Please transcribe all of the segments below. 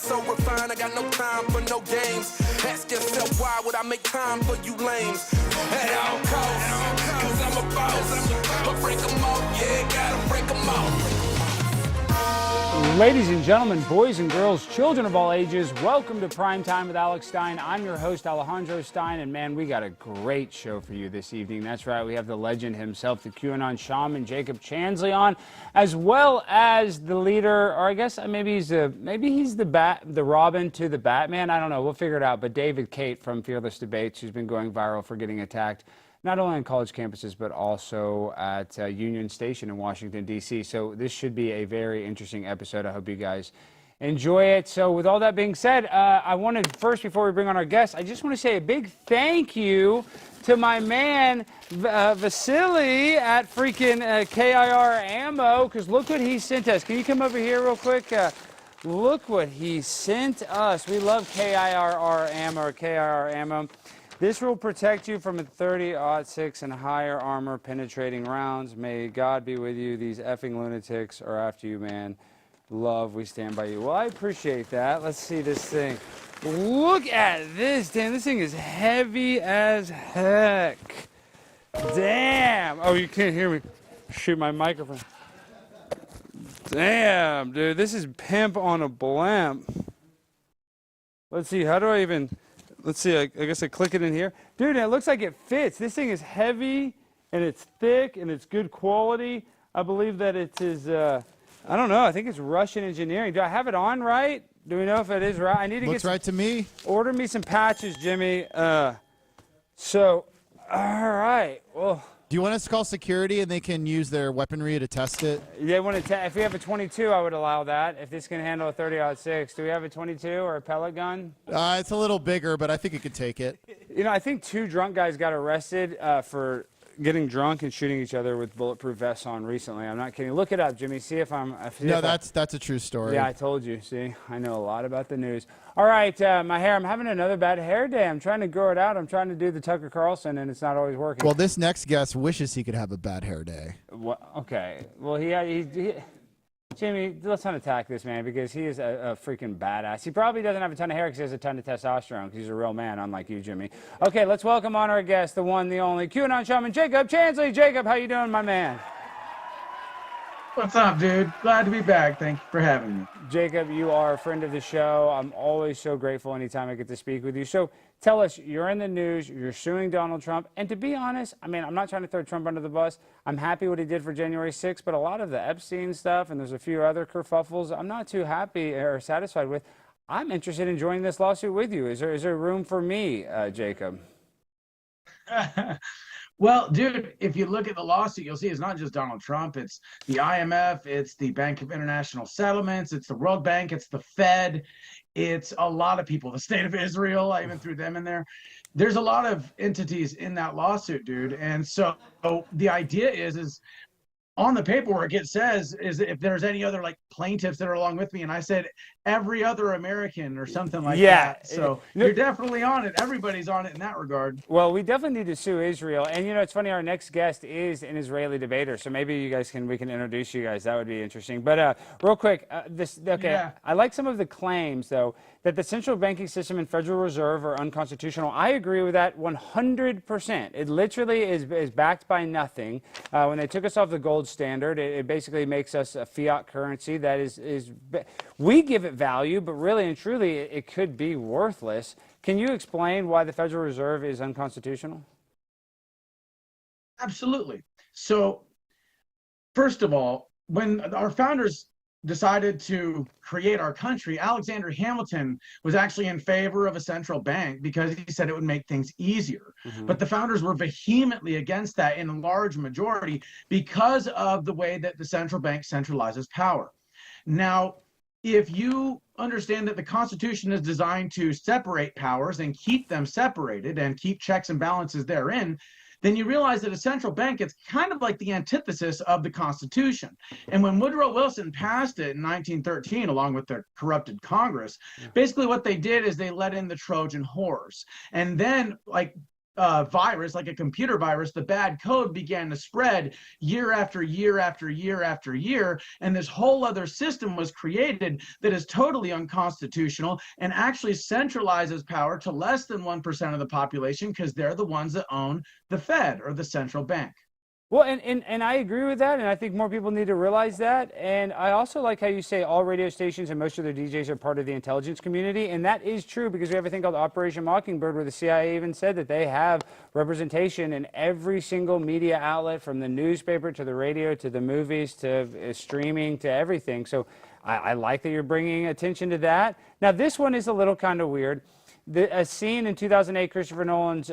so refined, I got no time for no games. Ask yourself, why would I make time for you lames? At all costs, cause I'm a boss. But break them off, yeah, gotta break them off. Ladies and gentlemen, boys and girls, children of all ages, welcome to Prime Time with Alex Stein. I'm your host, Alejandro Stein, and man, we got a great show for you this evening. That's right, we have the legend himself, the QAnon Shaman, Jacob Chansley on, as well as the leader, or I guess maybe he's the Robin to the Batman. I don't know, we'll figure it out. But David Cate from Fearless Debates, who's been going viral for getting attacked not only on college campuses, but also at Union Station in Washington, D.C. So this should be a very interesting episode. I hope you guys enjoy it. So with all that being said, I wanted first, before we bring on our guests, I just want to say a big thank you to my man, Vasily at freaking KIR Ammo, because look what he sent us. Can you come over here real quick? Look what he sent us. We love KIR Ammo, or KIR Ammo. This will protect you from a .30-06 and higher armor penetrating rounds. May God be with you. These effing lunatics are after you, man. Love, we stand by you. Well, I appreciate that. Let's see this thing. Look at this. Damn, this thing is heavy as heck. Damn. Oh, you can't hear me. Shoot my microphone. Damn, dude. This is pimp on a blimp. Let's see. How do I even... Let's see, I guess I click it in here. Dude, it looks like it fits. This thing is heavy, and it's thick, and it's good quality. I believe that it is, I don't know, I think it's Russian engineering. Do I have it on right? Do we know if it is right? I need to Looks right to me. Order me some patches, Jimmy. So, all right, well. Do you want us to call security and they can use their weaponry to test it? They want to if we have a 22, I would allow that. If this can handle a .30-06. Do we have a 22 or a pellet gun? It's a little bigger, but I think it could take it. You know, I think 2 drunk guys got arrested for getting drunk and shooting each other with bulletproof vests on recently. I'm not kidding. Look it up, Jimmy. See if I'm... No, that's a true story. Yeah, I told you. See, I know a lot about the news. All right, my hair. I'm having another bad hair day. I'm trying to grow it out. I'm trying to do the Tucker Carlson, and it's not always working. Well, this next guest wishes he could have a bad hair day. What? Okay. Well, Jimmy, let's not attack this man because he is a freaking badass. He probably doesn't have a ton of hair because he has a ton of testosterone because he's a real man, unlike you, Jimmy. Okay, let's welcome on our guest, the one, the only, QAnon Shaman, Jacob Chansley. Jacob, how you doing, my man? What's up, dude? Glad to be back. Thank you for having me. Jacob, you are a friend of the show. I'm always so grateful anytime I get to speak with you. So tell us, you're in the news, you're suing Donald Trump, and to be honest, I mean, I'm not trying to throw Trump under the bus. I'm happy what he did for January 6th, but a lot of the Epstein stuff, and there's a few other kerfuffles, I'm not too happy or satisfied with. I'm interested in joining this lawsuit with you. Is there room for me, Jacob? Well, dude, if you look at the lawsuit, you'll see it's not just Donald Trump. It's the IMF, it's the Bank of International Settlements, it's the World Bank, it's the Fed, it's a lot of people, the State of Israel, I even threw them in there. There's a lot of entities in that lawsuit, dude. And so the idea is on the paperwork, it says is if there's any other like plaintiffs that are along with me, and I said every other American or something like that. So you're definitely on it. Everybody's on it in that regard. Well, we definitely need to sue Israel. And you know, it's funny, our next guest is an Israeli debater. So maybe you guys we can introduce you guys. That would be interesting. But real quick, I like some of the claims though that the central banking system and Federal Reserve are unconstitutional. I agree with that 100%. It literally is backed by nothing. When they took us off the gold standard, it basically makes us a fiat currency that we give it value, but really and truly it could be worthless. Can you explain why the Federal Reserve is unconstitutional? Absolutely. So first of all, when our founders decided to create our country, Alexander Hamilton was actually in favor of a central bank because he said it would make things easier. But the founders were vehemently against that in a large majority because of the way that the central bank centralizes power. Now, if you understand that the Constitution is designed to separate powers and keep them separated and keep checks and balances therein, then you realize that a central bank is kind of like the antithesis of the Constitution. And when Woodrow Wilson passed it in 1913, along with the corrupted Congress, basically what they did is they let in the Trojan horse. And then, like, virus, like a computer virus, the bad code began to spread year after year after year after year. And this whole other system was created that is totally unconstitutional and actually centralizes power to less than 1% of the population, because they're the ones that own the Fed, or the central bank. Well, and I agree with that, and I think more people need to realize that. And I also like how you say all radio stations and most of their DJs are part of the intelligence community, and that is true, because we have a thing called Operation Mockingbird, where the CIA even said that they have representation in every single media outlet, from the newspaper to the radio to the movies to streaming to everything. So I like that you're bringing attention to that. Now, this one is a little kind of weird. A scene in 2008, Christopher Nolan's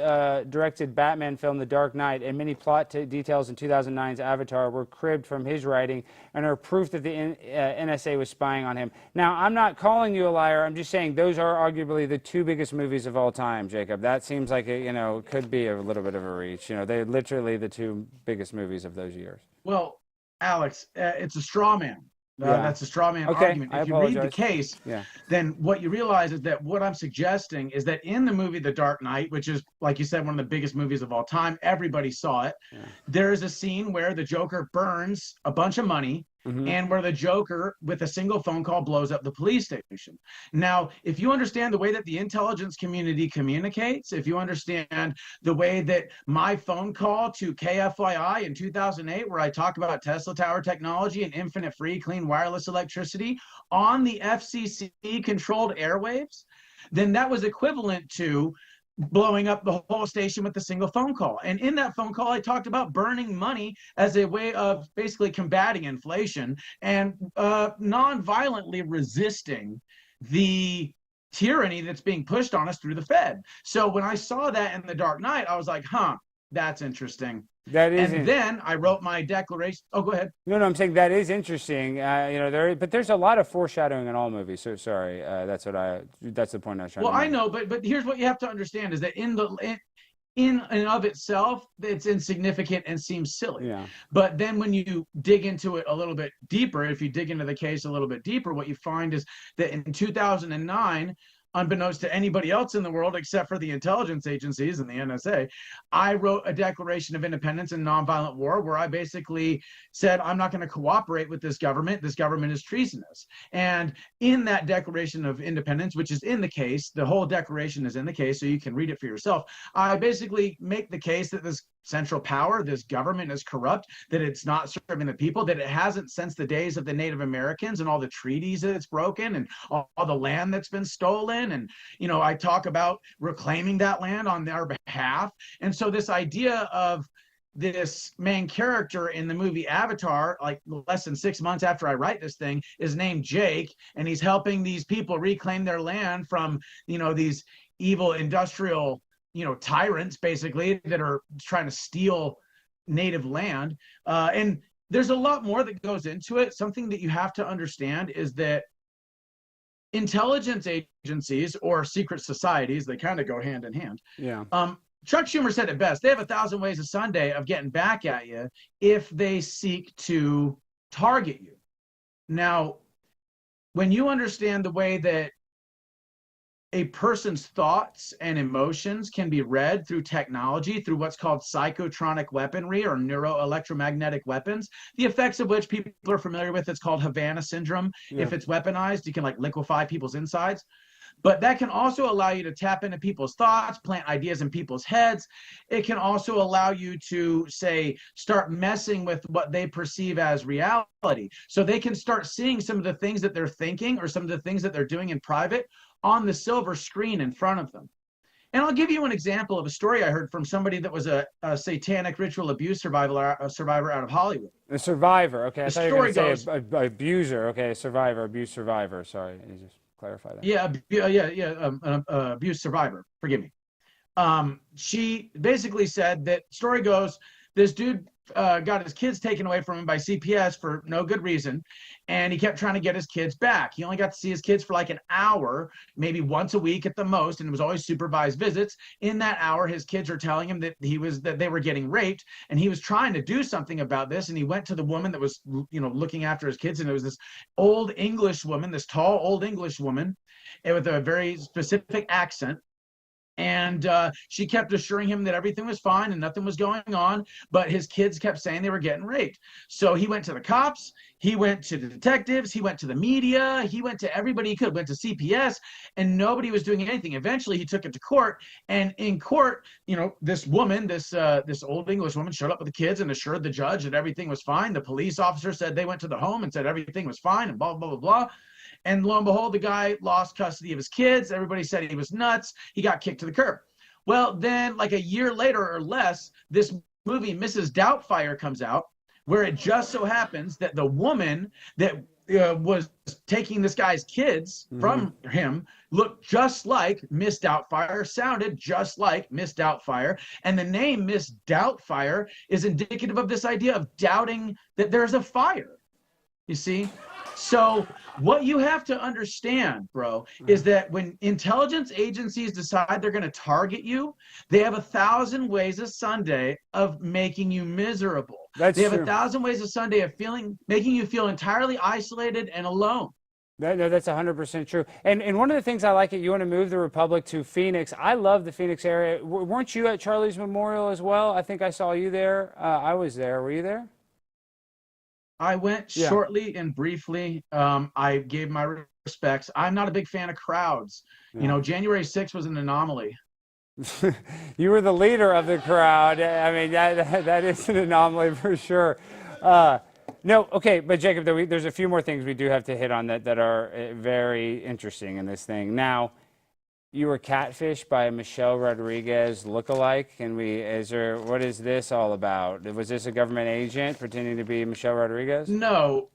directed Batman film, The Dark Knight, and many plot details in 2009's Avatar were cribbed from his writing and are proof that the NSA was spying on him. Now, I'm not calling you a liar. I'm just saying those are arguably the two biggest movies of all time, Jacob. That seems like it, could be a little bit of a reach. They're literally the two biggest movies of those years. Well, Alex, it's a straw man. Yeah. That's a straw man Okay, argument. If you read the case, then what you realize is that what I'm suggesting is that in the movie The Dark Knight, which is, like you said, one of the biggest movies of all time, everybody saw it. Yeah. There is a scene where the Joker burns a bunch of money, and where the Joker, with a single phone call, blows up the police station. Now, if you understand the way that the intelligence community communicates, if you understand the way that my phone call to KFYI in 2008, where I talk about Tesla Tower technology and infinite free clean wireless electricity on the FCC-controlled airwaves, then that was equivalent to blowing up the whole station with a single phone call. And in that phone call, I talked about burning money as a way of basically combating inflation and non-violently resisting the tyranny that's being pushed on us through the Fed. So when I saw that in The Dark Knight, I was like, that's interesting. That is, and then I wrote my declaration. Oh, go ahead. No, I'm saying that is interesting. But there's a lot of foreshadowing in all movies. So sorry, that's the point I was trying to make. Well, I know, but here's what you have to understand is that in and of itself, it's insignificant and seems silly. Yeah. But then when you dig into it a little bit deeper, if you dig into the case a little bit deeper, what you find is that in 2009, unbeknownst to anybody else in the world except for the intelligence agencies and the NSA, I wrote a Declaration of Independence and Nonviolent War, where I basically said, I'm not going to cooperate with this government. This government is treasonous. And in that Declaration of Independence, which is in the case, the whole declaration is in the case, so you can read it for yourself. I basically make the case that this central power, this government, is corrupt, that it's not serving the people, that it hasn't since the days of the Native Americans and all the treaties that it's broken and all the land that's been stolen. And, I talk about reclaiming that land on their behalf. And so this idea of this main character in the movie Avatar, like less than 6 months after I write this thing, is named Jake, and he's helping these people reclaim their land from, these evil industrial tyrants, basically, that are trying to steal native land. And there's a lot more that goes into it. Something that you have to understand is that intelligence agencies, or secret societies, they kind of go hand in hand. Yeah. Chuck Schumer said it best. They have 1,000 ways a Sunday of getting back at you if they seek to target you. Now, when you understand the way that a person's thoughts and emotions can be read through technology, through what's called psychotronic weaponry or neuroelectromagnetic weapons, the effects of which people are familiar with, it's called Havana syndrome. Yeah. If it's weaponized, you can liquefy people's insides. But that can also allow you to tap into people's thoughts, plant ideas in people's heads. It can also allow you to, say, start messing with what they perceive as reality. So they can start seeing some of the things that they're thinking or some of the things that they're doing in private on the silver screen in front of them. And I'll give you an example of a story I heard from somebody that was a satanic ritual abuse survivor out of Hollywood. A survivor, okay. I thought you were going to say abuser. Okay, abuse survivor. Sorry, you just clarify that. Yeah, abuse survivor. Forgive me. She basically said that, story goes, this dude got his kids taken away from him by CPS for no good reason, and he kept trying to get his kids back. He only got to see his kids for like an hour, maybe once a week at the most, and it was always supervised visits. In that hour, his kids are telling him that they were getting raped, and he was trying to do something about this. And he went to the woman that was looking after his kids, and it was this old English woman, this tall old English woman, and with a very specific accent. And she kept assuring him that everything was fine and nothing was going on, but his kids kept saying they were getting raped. So he went to the cops, he went to the detectives, he went to the media, he went to everybody he could, went to CPS, and nobody was doing anything. Eventually he took it to court, and in court, this woman, this old English woman, showed up with the kids and assured the judge that everything was fine. The police officer said they went to the home and said everything was fine, and blah blah blah blah. And lo and behold, the guy lost custody of his kids. Everybody said he was nuts. He got kicked to the curb. Well, then like a year later or less, this movie, Mrs. Doubtfire, comes out, where it just so happens that the woman that was taking this guy's kids from him looked just like Miss Doubtfire, sounded just like Miss Doubtfire. And the name Miss Doubtfire is indicative of this idea of doubting that there's a fire, you see? So what you have to understand, bro, is that when intelligence agencies decide they're going to target you, they have 1,000 ways a Sunday of making you miserable. That's they have true. 1,000 ways a Sunday of making you feel entirely isolated and alone. No, that's 100% true. And one of the things I like, you want to move the Republic to Phoenix. I love the Phoenix area. Weren't you at Charlie's Memorial as well? I think I saw you there. I was there. Were you there? I went shortly and briefly. I gave my respects. I'm not a big fan of crowds. Yeah. January 6th was an anomaly. You were the leader of the crowd. I mean, that is an anomaly for sure. No, okay, but Jacob, there's a few more things we do have to hit on that are very interesting in this thing. Now, you were catfished by a Michelle Rodriguez lookalike. What is this all about? Was this a government agent pretending to be Michelle Rodriguez? No,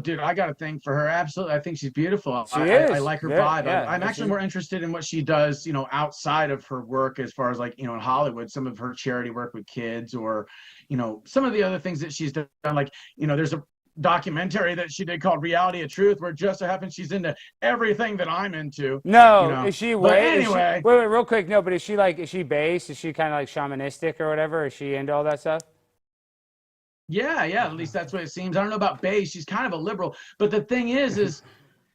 dude, I got a thing for her. Absolutely. I think she's beautiful. She is. I like her vibe. Yeah, I'm actually more interested in what she does, outside of her work, as far as in Hollywood, some of her charity work with kids, or, some of the other things that she's done. Like, there's a documentary that she did called Reality of Truth, where it just so happens she's into everything that I'm into. No, is she? But anyway, wait, real quick. No, but is she based? Is she kind of like shamanistic or whatever? Is she into all that stuff? Yeah, at least that's what it seems. I don't know about base. She's kind of a liberal, but the thing is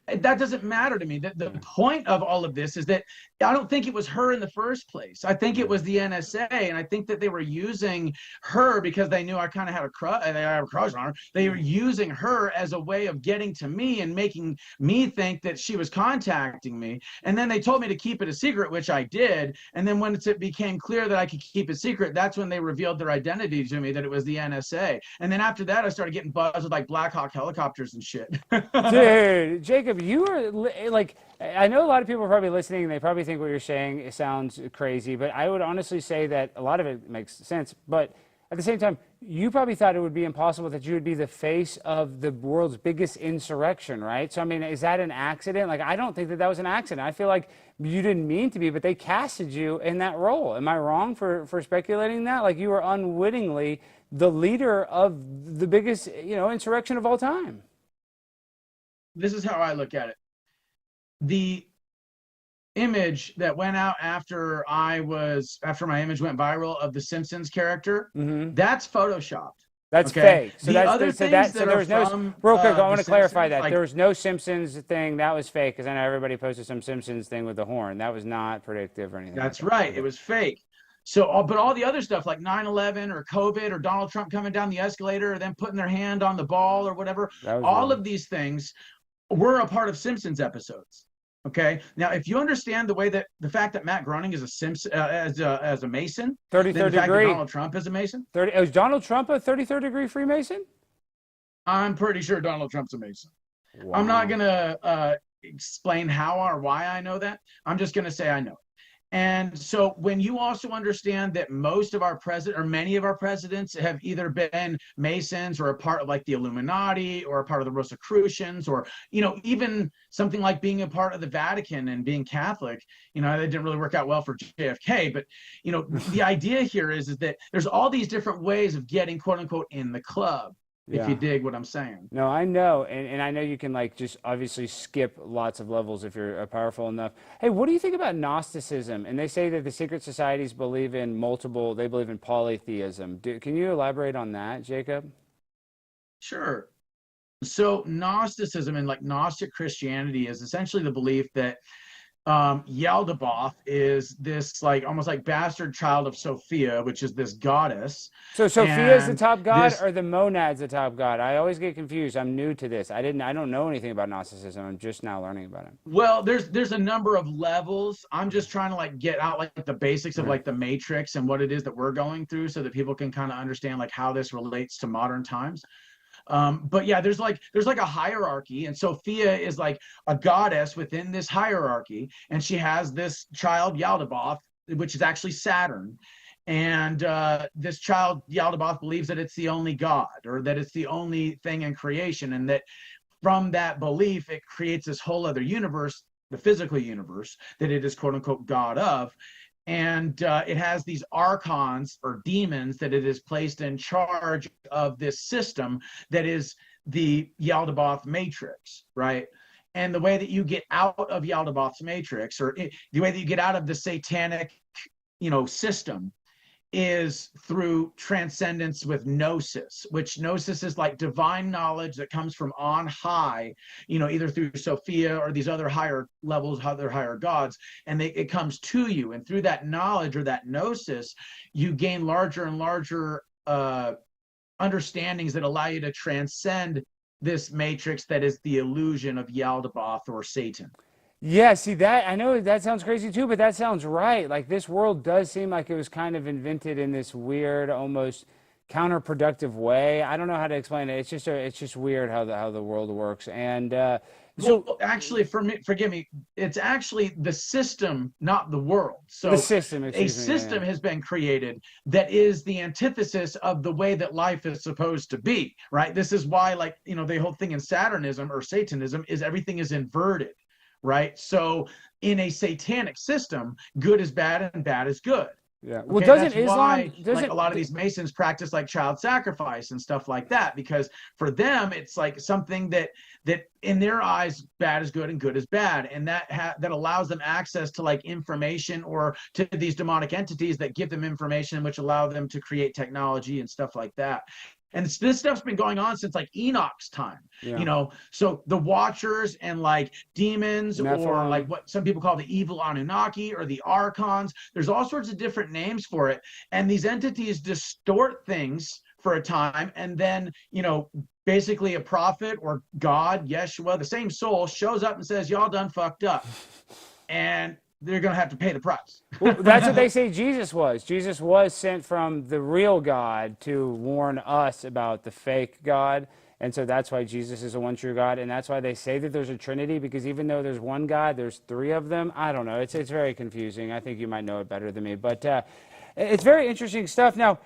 that doesn't matter to me. The point of all of this is that I don't think it was her in the first place. I think it was the NSA, and I think that they were using her because they knew I kind of had a crush on her. They were using her as a way of getting to me and making me think that she was contacting me. And then they told me to keep it a secret, which I did. And then once it became clear that I could keep it secret, that's when they revealed their identity to me, that it was the NSA. And then after that, I started getting buzzed with Black Hawk helicopters and shit. Dude, Jacob, you are I know a lot of people are probably listening and they probably think what you're saying sounds crazy, but I would honestly say that a lot of it makes sense. But at the same time, you probably thought it would be impossible that you would be the face of the world's biggest insurrection, right? So, I mean, is that an accident? I don't think that was an accident. I feel like you didn't mean to be, but they casted you in that role. Am I wrong for speculating that? You were unwittingly the leader of the biggest, insurrection of all time. This is how I look at it. The image that went out after my image went viral of the Simpsons character, that's photoshopped. That's fake. So there was no. Real quick, I want to clarify that there was no Simpsons thing. That was fake, because I know everybody posted some Simpsons thing with the horn. That was not predictive or anything. That's right. It was fake. So, but all the other stuff like 9/11 or COVID or Donald Trump coming down the escalator or them putting their hand on the ball or whatever, all of these things were a part of Simpsons episodes. Okay. Now, if you understand the fact that Matt Groening is a Simpson as a Mason, 33rd degree. Donald Trump is a Mason. Was Donald Trump a 33rd degree Freemason? I'm pretty sure Donald Trump's a Mason. Wow. I'm not gonna explain how or why I know that. I'm just gonna say I know. And so when you also understand that most of our many of our presidents have either been Masons or a part of the Illuminati or a part of the Rosicrucians, or, even something like being a part of the Vatican and being Catholic, that didn't really work out well for JFK. But, the idea here is that there's all these different ways of getting, quote unquote, in the club. If you dig what I'm saying. No, I know. And I know you can just obviously skip lots of levels if you're powerful enough. Hey, what do you think about Gnosticism? And they say that the secret societies believe in polytheism. Can you elaborate on that, Jacob? Sure. So Gnosticism and Gnostic Christianity is essentially the belief that Yaldabaoth is this like almost like bastard child of Sophia, which is this goddess. So Sophia is the And top god, this or the monad's the top god? I always get confused. I'm new to this. I don't know anything about Gnosticism. I'm just now learning about it. Well, there's a number of levels. I'm just trying to like get out like the basics of Right. like the matrix and what it is that we're going through so that people can kind of understand like how this relates to modern times. But yeah, there's like a hierarchy, and Sophia is like a goddess within this hierarchy, and she has this child Yaldabaoth, which is actually Saturn. And this child Yaldabaoth believes that it's the only god, or that it's the only thing in creation, and that from that belief, it creates this whole other universe, the physical universe, that it is quote unquote God of. And it has these archons or demons that it is placed in charge of this system that is the Yaldabaoth matrix, right? And the way that you get out of Yaldabaoth's matrix, or the way that you get out of the satanic, system, is through transcendence with gnosis, which gnosis is like divine knowledge that comes from on high, either through Sophia or these other higher levels, other higher gods, and it comes to you. And through that knowledge or that gnosis, you gain larger and larger understandings that allow you to transcend this matrix that is the illusion of Yaldabaoth or Satan. Yeah, see that I know that sounds crazy too, but that sounds right. Like this world does seem like it was kind of invented in this weird, almost counterproductive way. I don't know how to explain it. It's just weird how the world works. And so Well, actually, forgive me, it's actually the system, not the world. the So system, a excuse me. system has been created that is the antithesis of the way that life is supposed to be, right? This is why, like, the whole thing in Saturnism or Satanism is everything is inverted, right? So in a satanic system, good is bad and bad is good. Yeah. Well, Okay, doesn't that's Islam why doesn't like a lot of these Masons practice like child sacrifice and stuff like that, because for them it's like something that in their eyes bad is good and good is bad, and that allows them access to like information or to these demonic entities that give them information which allow them to create technology and stuff like that. And this stuff's been going on since like Enoch's time, Yeah. So the Watchers and like demons, or Nephilim. like what some people call the evil Anunnaki or the Archons. There's all sorts of different names for it. And these entities distort things for a time. And then, basically a prophet or God, Yeshua, the same soul, shows up and says, y'all done fucked up. And they're going to have to pay the price. Well, that's what they say Jesus was. Jesus was sent from the real God to warn us about the fake God. And so that's why Jesus is the one true God. And that's why they say that there's a Trinity, because even though there's one God, there's three of them. I don't know. It's very confusing. I think you might know it better than me. But it's very interesting stuff. Now,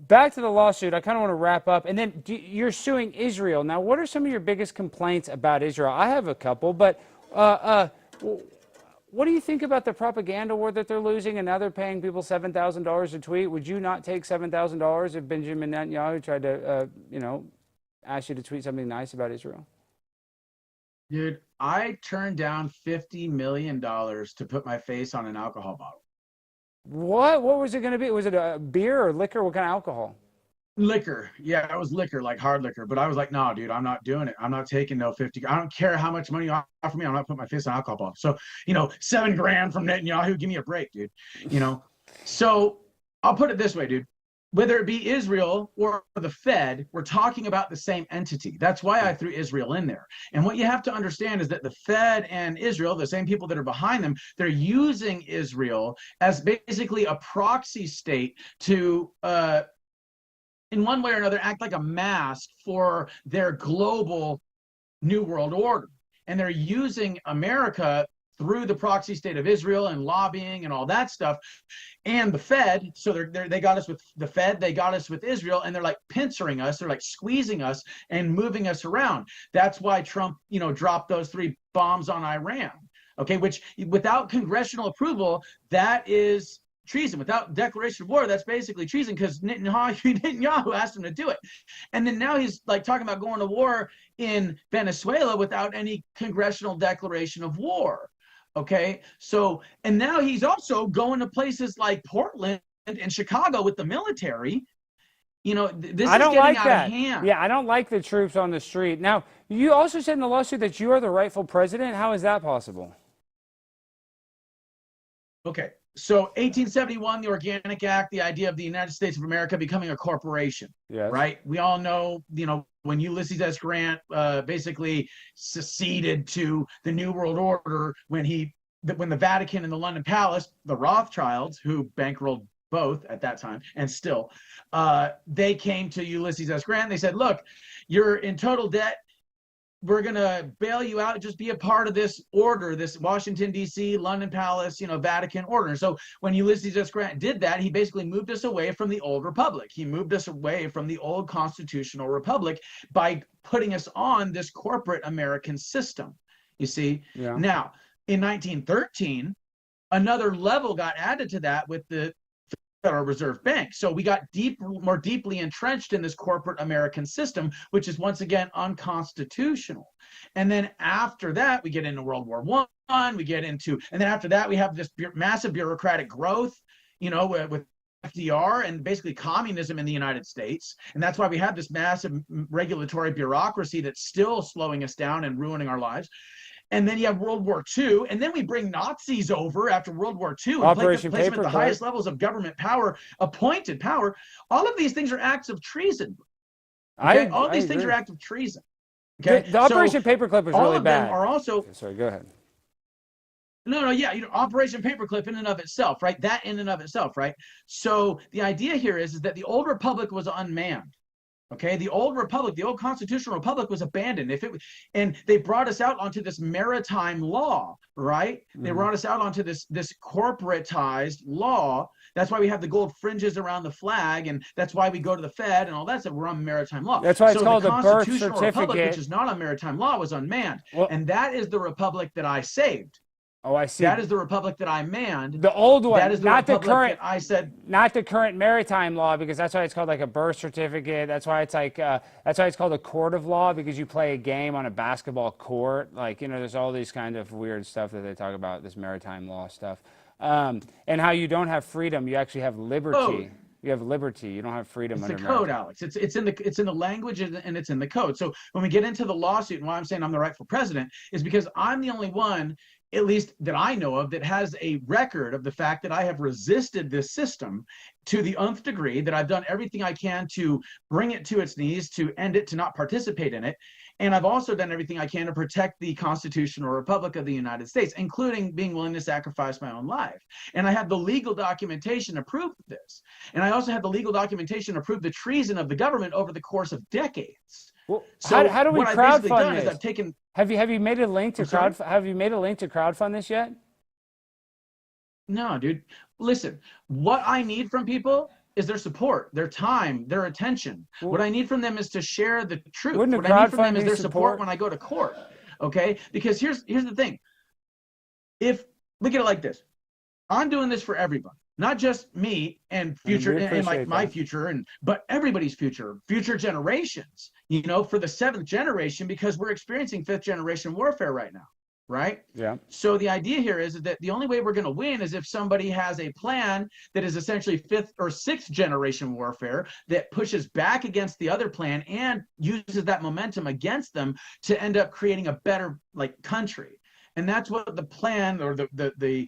back to the lawsuit. I kind of want to wrap up. And then you're suing Israel. Now, what are some of your biggest complaints about Israel? I have a couple, but what do you think about the propaganda war that they're losing, and now they're paying people $7,000 a tweet? Would you not take $7,000 if Benjamin Netanyahu tried to, ask you to tweet something nice about Israel? Dude, I turned down $50 million to put my face on an alcohol bottle. What? What was it going to be? Was it a beer or liquor? What kind of alcohol? Liquor. Yeah, it was liquor, like hard liquor. But I was like, no, dude, I'm not doing it. I'm not taking no 50. I don't care how much money you offer me. I'm not putting my face on alcohol bottle. So, $7,000 from Netanyahu, give me a break, dude. So I'll put it this way, dude. Whether it be Israel or the Fed, we're talking about the same entity. That's why I threw Israel in there. And what you have to understand is that the Fed and Israel, the same people that are behind them, they're using Israel as basically a proxy state to in one way or another, act like a mask for their global New World Order. And they're using America through the proxy state of Israel and lobbying and all that stuff, and the Fed. So they got us with the Fed, they got us with Israel, and they're like pincering us, they're like squeezing us and moving us around. That's why Trump, dropped those 3 bombs on Iran. Okay, which without congressional approval, that is treason. Without declaration of war, that's basically treason, because Netanyahu asked him to do it. And then now he's like talking about going to war in Venezuela without any congressional declaration of war. Okay, so, and now he's also going to places like Portland and Chicago with the military. This I is don't getting like out that. of hand. Yeah, I don't like the troops on the street. Now, you also said in the lawsuit that you are the rightful president. How is that possible? Okay. So 1871, the Organic Act, the idea of the United States of America becoming a corporation, Yes. right? We all know, when Ulysses S. Grant basically seceded to the New World Order when the Vatican and the London Palace, the Rothschilds, who bankrolled both at that time and still, they came to Ulysses S. Grant. They said, look, you're in total debt. We're going to bail you out, just be a part of this order, this Washington, D.C., London Palace, Vatican order. So when Ulysses S. Grant did that, he basically moved us away from the old republic. He moved us away from the old constitutional republic by putting us on this corporate American system, you see? Yeah. Now, in 1913, another level got added to that with the Federal Reserve Bank. So we got more deeply entrenched in this corporate American system, which is once again unconstitutional. And then after that, we get into World War I, and then after that, we have this massive bureaucratic growth, with FDR and basically communism in the United States. And that's why we have this massive regulatory bureaucracy that's still slowing us down and ruining our lives. And then you have World War II, and then we bring Nazis over after World War II and place them at the highest levels of government power, appointed power. All of these things are acts of treason. Okay? All of these things are acts of treason. Okay? The Operation Paperclip was really bad. All of them are also. Okay, sorry, go ahead. No, yeah, Operation Paperclip in and of itself, right? That in and of itself, right? So the idea here is that the old republic was unmanned. Okay, the old republic, the old constitutional republic was abandoned. And they brought us out onto this maritime law, right? They brought us out onto this corporatized law. That's why we have the gold fringes around the flag, and that's why we go to the Fed and all that stuff. We're on maritime law. That's why it's called the birth constitutional certificate. republic, which is not on maritime law, was unmanned. Well, and that is the republic that I saved. Oh, I see. That is the republic that I manned. The old one, that is the not the current. I said, not the current maritime law, because that's why it's called like a birth certificate. That's why it's like that's why it's called a court of law, because you play a game on a basketball court. Like, there's all these kind of weird stuff that they talk about, this maritime law stuff, and how you don't have freedom, you actually have liberty. Oh. You have liberty. You don't have freedom. It's the code, Alex. It's in the language and it's in the code. So when we get into the lawsuit, and why I'm saying I'm the rightful president is because I'm the only one, at least that I know of, that has a record of the fact that I have resisted this system to the nth degree, that I've done everything I can to bring it to its knees, to end it, to not participate in it. And I've also done everything I can to protect the constitutional republic of the United States, including being willing to sacrifice my own life. And I have the legal documentation to prove this. And I also have the legal documentation to prove the treason of the government over the course of decades. Well, so how do we what I've basically crowdfund done this? is I've taken. Have you made a link to crowdfund this yet? No, dude. Listen, what I need from people is their support, their time, their attention. Well, what I need from them is to share the truth. Wouldn't What I need from them is crowdfunding their support support when I go to court. Okay? Because here's the thing. If look at it like this, I'm doing this for everybody, not just me and future and like my future, but everybody's future generations. For the seventh generation, because we're experiencing fifth generation warfare right now. Right? Yeah. So the idea here is that the only way we're going to win is if somebody has a plan that is essentially fifth or sixth generation warfare that pushes back against the other plan and uses that momentum against them to end up creating a better country. And that's what the plan or the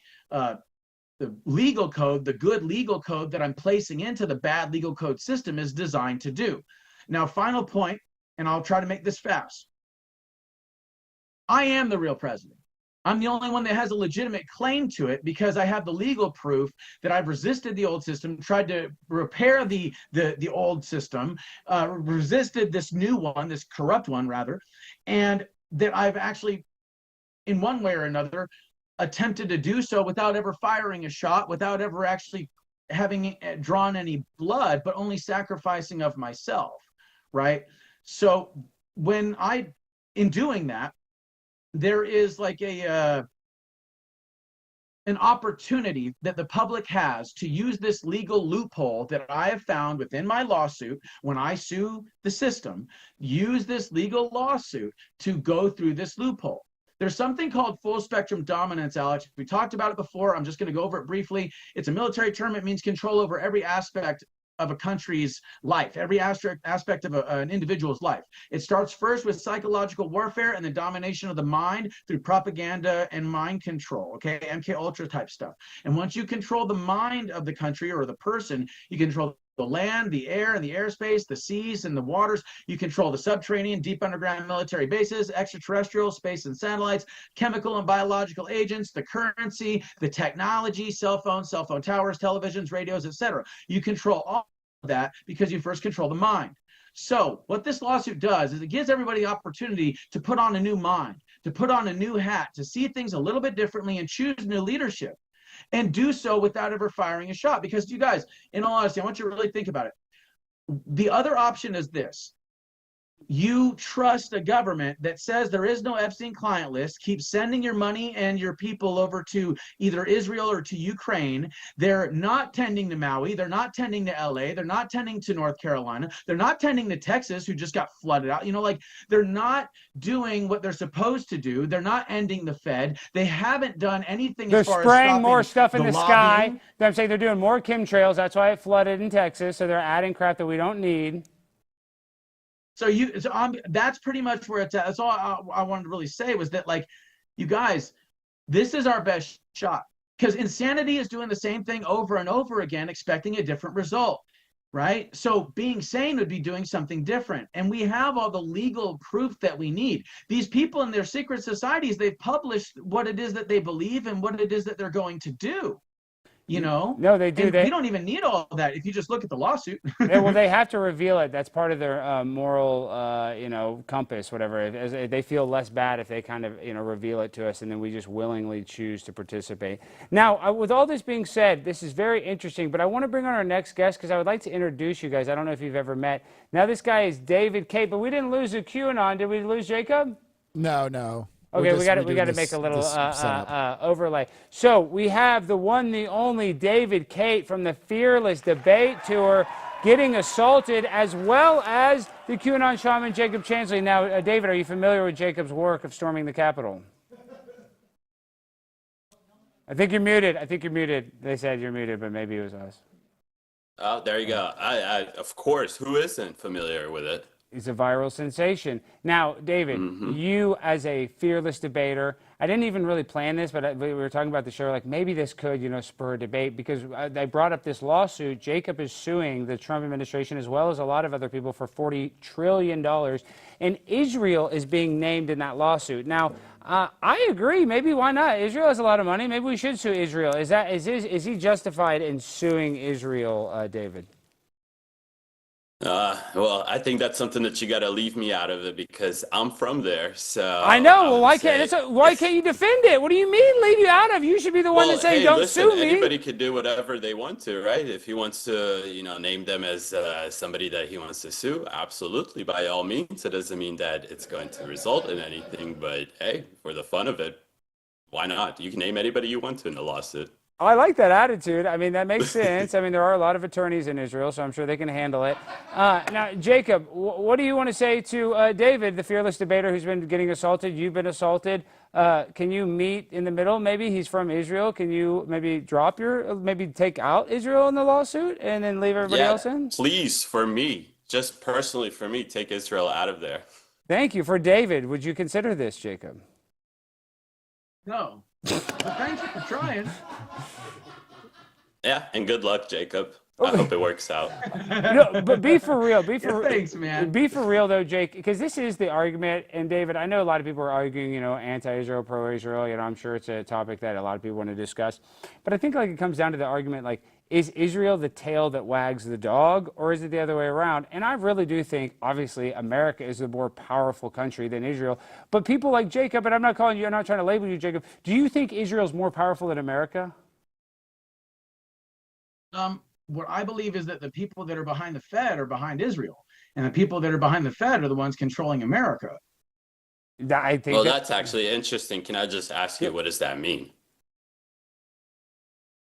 legal code, the good legal code that I'm placing into the bad legal code system is designed to do. Now, final point, and I'll try to make this fast. I am the real president. I'm the only one that has a legitimate claim to it because I have the legal proof that I've resisted the old system, tried to repair the old system, resisted this new one, this corrupt one rather, and that I've actually, in one way or another, attempted to do so without ever firing a shot, without ever actually having drawn any blood, but only sacrificing of myself, right? So in doing that, there is like an opportunity that the public has to use this legal loophole that I have found within my lawsuit when I sue the system, use this legal lawsuit to go through this loophole. There's something called full spectrum dominance, Alex. We talked about it before. I'm just going to go over it briefly. It's a military term. It means control over every aspect of a country's life, every aspect of an individual's life. It starts first with psychological warfare and the domination of the mind through propaganda and mind control, okay, MK Ultra type stuff. And once you control the mind of the country or the person, you control the land, the air, and the airspace, the seas and the waters. You control the subterranean, deep underground military bases, extraterrestrial, space and satellites, chemical and biological agents, the currency, the technology, cell phones, cell phone towers, televisions, radios, etc. You control all of that because you first control the mind. So what this lawsuit does is it gives everybody the opportunity to put on a new mind, to put on a new hat, to see things a little bit differently and choose new leadership. And do so without ever firing a shot. Because you guys, in all honesty, I want you to really think about it. The other option is this. You trust a government that says there is no Epstein client list, keeps sending your money and your people over to either Israel or to Ukraine. They're not tending to Maui. They're not tending to LA. They're not tending to North Carolina. They're not tending to Texas, who just got flooded out. You know, like they're not doing what they're supposed to do. They're not ending the Fed. They haven't done anything They're as far as spraying more stuff in the lobbying. sky. I'm saying they're doing more chemtrails. That's why it flooded in Texas. So they're adding crap that we don't need. So that's pretty much where it's at. That's all I wanted to really say was that, like, you guys, this is our best shot, because insanity is doing the same thing over and over again, expecting a different result, right? So being sane would be doing something different. And we have all the legal proof that we need. These people in their secret societies, they've published what it is that they believe and what it is that they're going to do. You know, no, they do. We don't even need all of that if you just look at the lawsuit. Yeah, well, they have to reveal it. That's part of their moral, compass, whatever. As they feel less bad if they kind of, reveal it to us, and then we just willingly choose to participate. Now, with all this being said, this is very interesting, but I want to bring on our next guest because I would like to introduce you guys. I don't know if you've ever met. Now, this guy is David Kate, but we didn't lose a QAnon. Did we lose Jacob? No. Okay, we got to make a little overlay. So we have the one, the only David Kate from the Fearless Debate Tour getting assaulted, as well as the QAnon shaman Jacob Chansley. Now, David, are you familiar with Jacob's work of storming the Capitol? I think you're muted. They said you're muted, but maybe it was us. Oh, there you go. I of course, who isn't familiar with it? He's a viral sensation. Now, David, you as a fearless debater, I didn't even really plan this, but we were talking about the show, like maybe this could, spur a debate, because they brought up this lawsuit. Jacob is suing the Trump administration as well as a lot of other people for $40 trillion, and Israel is being named in that lawsuit. Now, I agree. Maybe why not? Israel has a lot of money. Maybe we should sue Israel. Is he justified in suing Israel, David? Well, I think that's something that you got to leave me out of it because I'm from there. So I know. Well, why can't you defend it? What do you mean leave you out of? You should be the one to say don't sue me. Anybody could do whatever they want to, right? If he wants to, name them as somebody that he wants to sue, absolutely, by all means. It doesn't mean that it's going to result in anything, but hey, for the fun of it, why not? You can name anybody you want to in the lawsuit. I like that attitude. I mean, that makes sense. I mean, there are a lot of attorneys in Israel, so I'm sure they can handle it. Now, Jacob, what do you want to say to David, the fearless debater who's been getting assaulted? You've been assaulted. Can you meet in the middle? Maybe he's from Israel. Can you maybe maybe take out Israel in the lawsuit and then leave everybody else in? Please, for me, just personally for me, take Israel out of there. Thank you. For David, would you consider this, Jacob? No. Well, thank you for trying. Yeah, and good luck, Jacob. I hope it works out. But be for real. Thanks, man. Be for real, though, Jake, because this is the argument. And David, I know a lot of people are arguing, anti-Israel, pro-Israel. I'm sure it's a topic that a lot of people want to discuss. But I think it comes down to the argument, is Israel the tail that wags the dog, or is it the other way around? And I really do think, obviously, America is a more powerful country than Israel. But people like Jacob, and I'm not trying to label you, Jacob. Do you think Israel's more powerful than America? What I believe is that the people that are behind the Fed are behind Israel, and the people that are behind the Fed are the ones controlling America. I think. Well, that's actually interesting. Can I just ask you, what does that mean?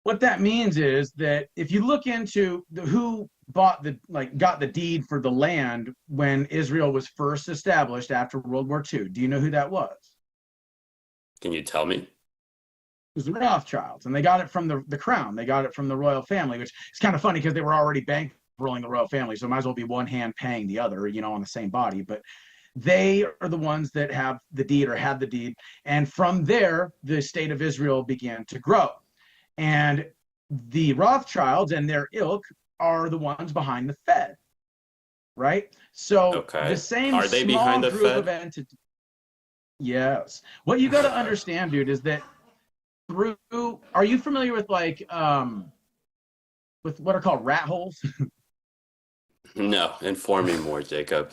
What that means is that if you look into who got the deed for the land when Israel was first established after World War II, do you know who that was? Can you tell me? It was the Rothschilds, and they got it from the crown. They got it from the royal family, which is kind of funny because they were already bankrupt ruling the royal family, so it might as well be one hand paying the other, on the same body. But they are the ones that have the deed or had the deed. And from there, the state of Israel began to grow. And the Rothschilds and their ilk are the ones behind the Fed, right? So the same are they small behind the group Fed? of entities. Yes. What you got to understand, dude, is that are you familiar with with what are called rat holes? No, inform me more, Jacob.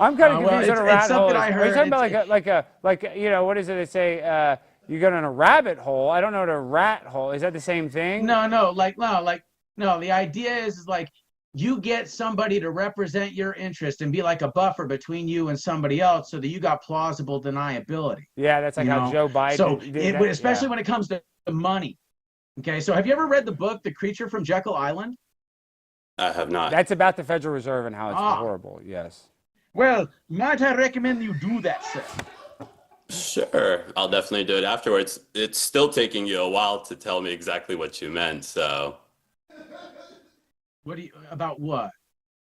I'm kind of confused on a rat hole. I heard. Are you talking about what is it? They say you go in a rabbit hole. I don't know what a rat hole is. That the same thing? No. The idea is like you get somebody to represent your interest and be like a buffer between you and somebody else, so that you got plausible deniability. Yeah, that's like how Joe Biden. So especially when it comes to money. Okay, so have you ever read the book The Creature from Jekyll Island? I have not. That's about the Federal Reserve and how it's horrible. Yes. Well, might I recommend you do that, sir? Sure, I'll definitely do it afterwards. It's still taking you a while to tell me exactly what you meant, so. About what?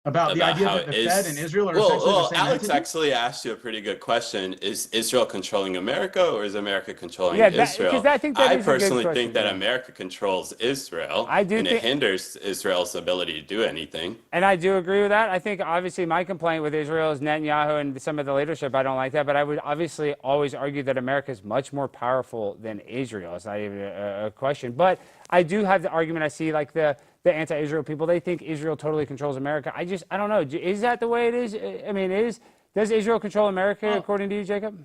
About the idea that the Fed and Israel are essentially the same Alex entity? actually asked you a pretty good question. Is Israel controlling America, or is America controlling Yeah, Israel? I think that I is a good personally question, think that yeah. America controls Israel, I do and think- it hinders Israel's ability to do anything. And I do agree with that. I think obviously my complaint with Israel is Netanyahu and some of the leadership. I don't like that, but I would obviously always argue that America is much more powerful than Israel. It's not even a question. But I do have the argument. I see like the anti-Israel people. They think Israel totally controls America. I don't know. Is that the way it is? I mean, does Israel control America according to you, Jacob?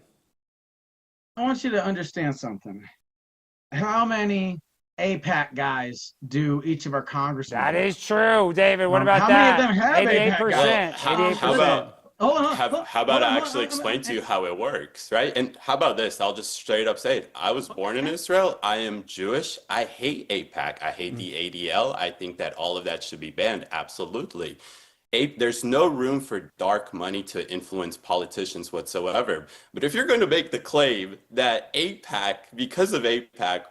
I want you to understand something. How many AIPAC guys do each of our congressmen? That is true, David. What about how that? many of them have 88%. Well, how 88%. about Hold on, how about I actually explain to you how it works, right? And how about this? I'll just straight up say it. I was born in Israel. I am Jewish. I hate AIPAC. I hate the ADL. I think that all of that should be banned. Absolutely. There's no room for dark money to influence politicians whatsoever. But if you're going to make the claim that AIPAC, because of AIPAC,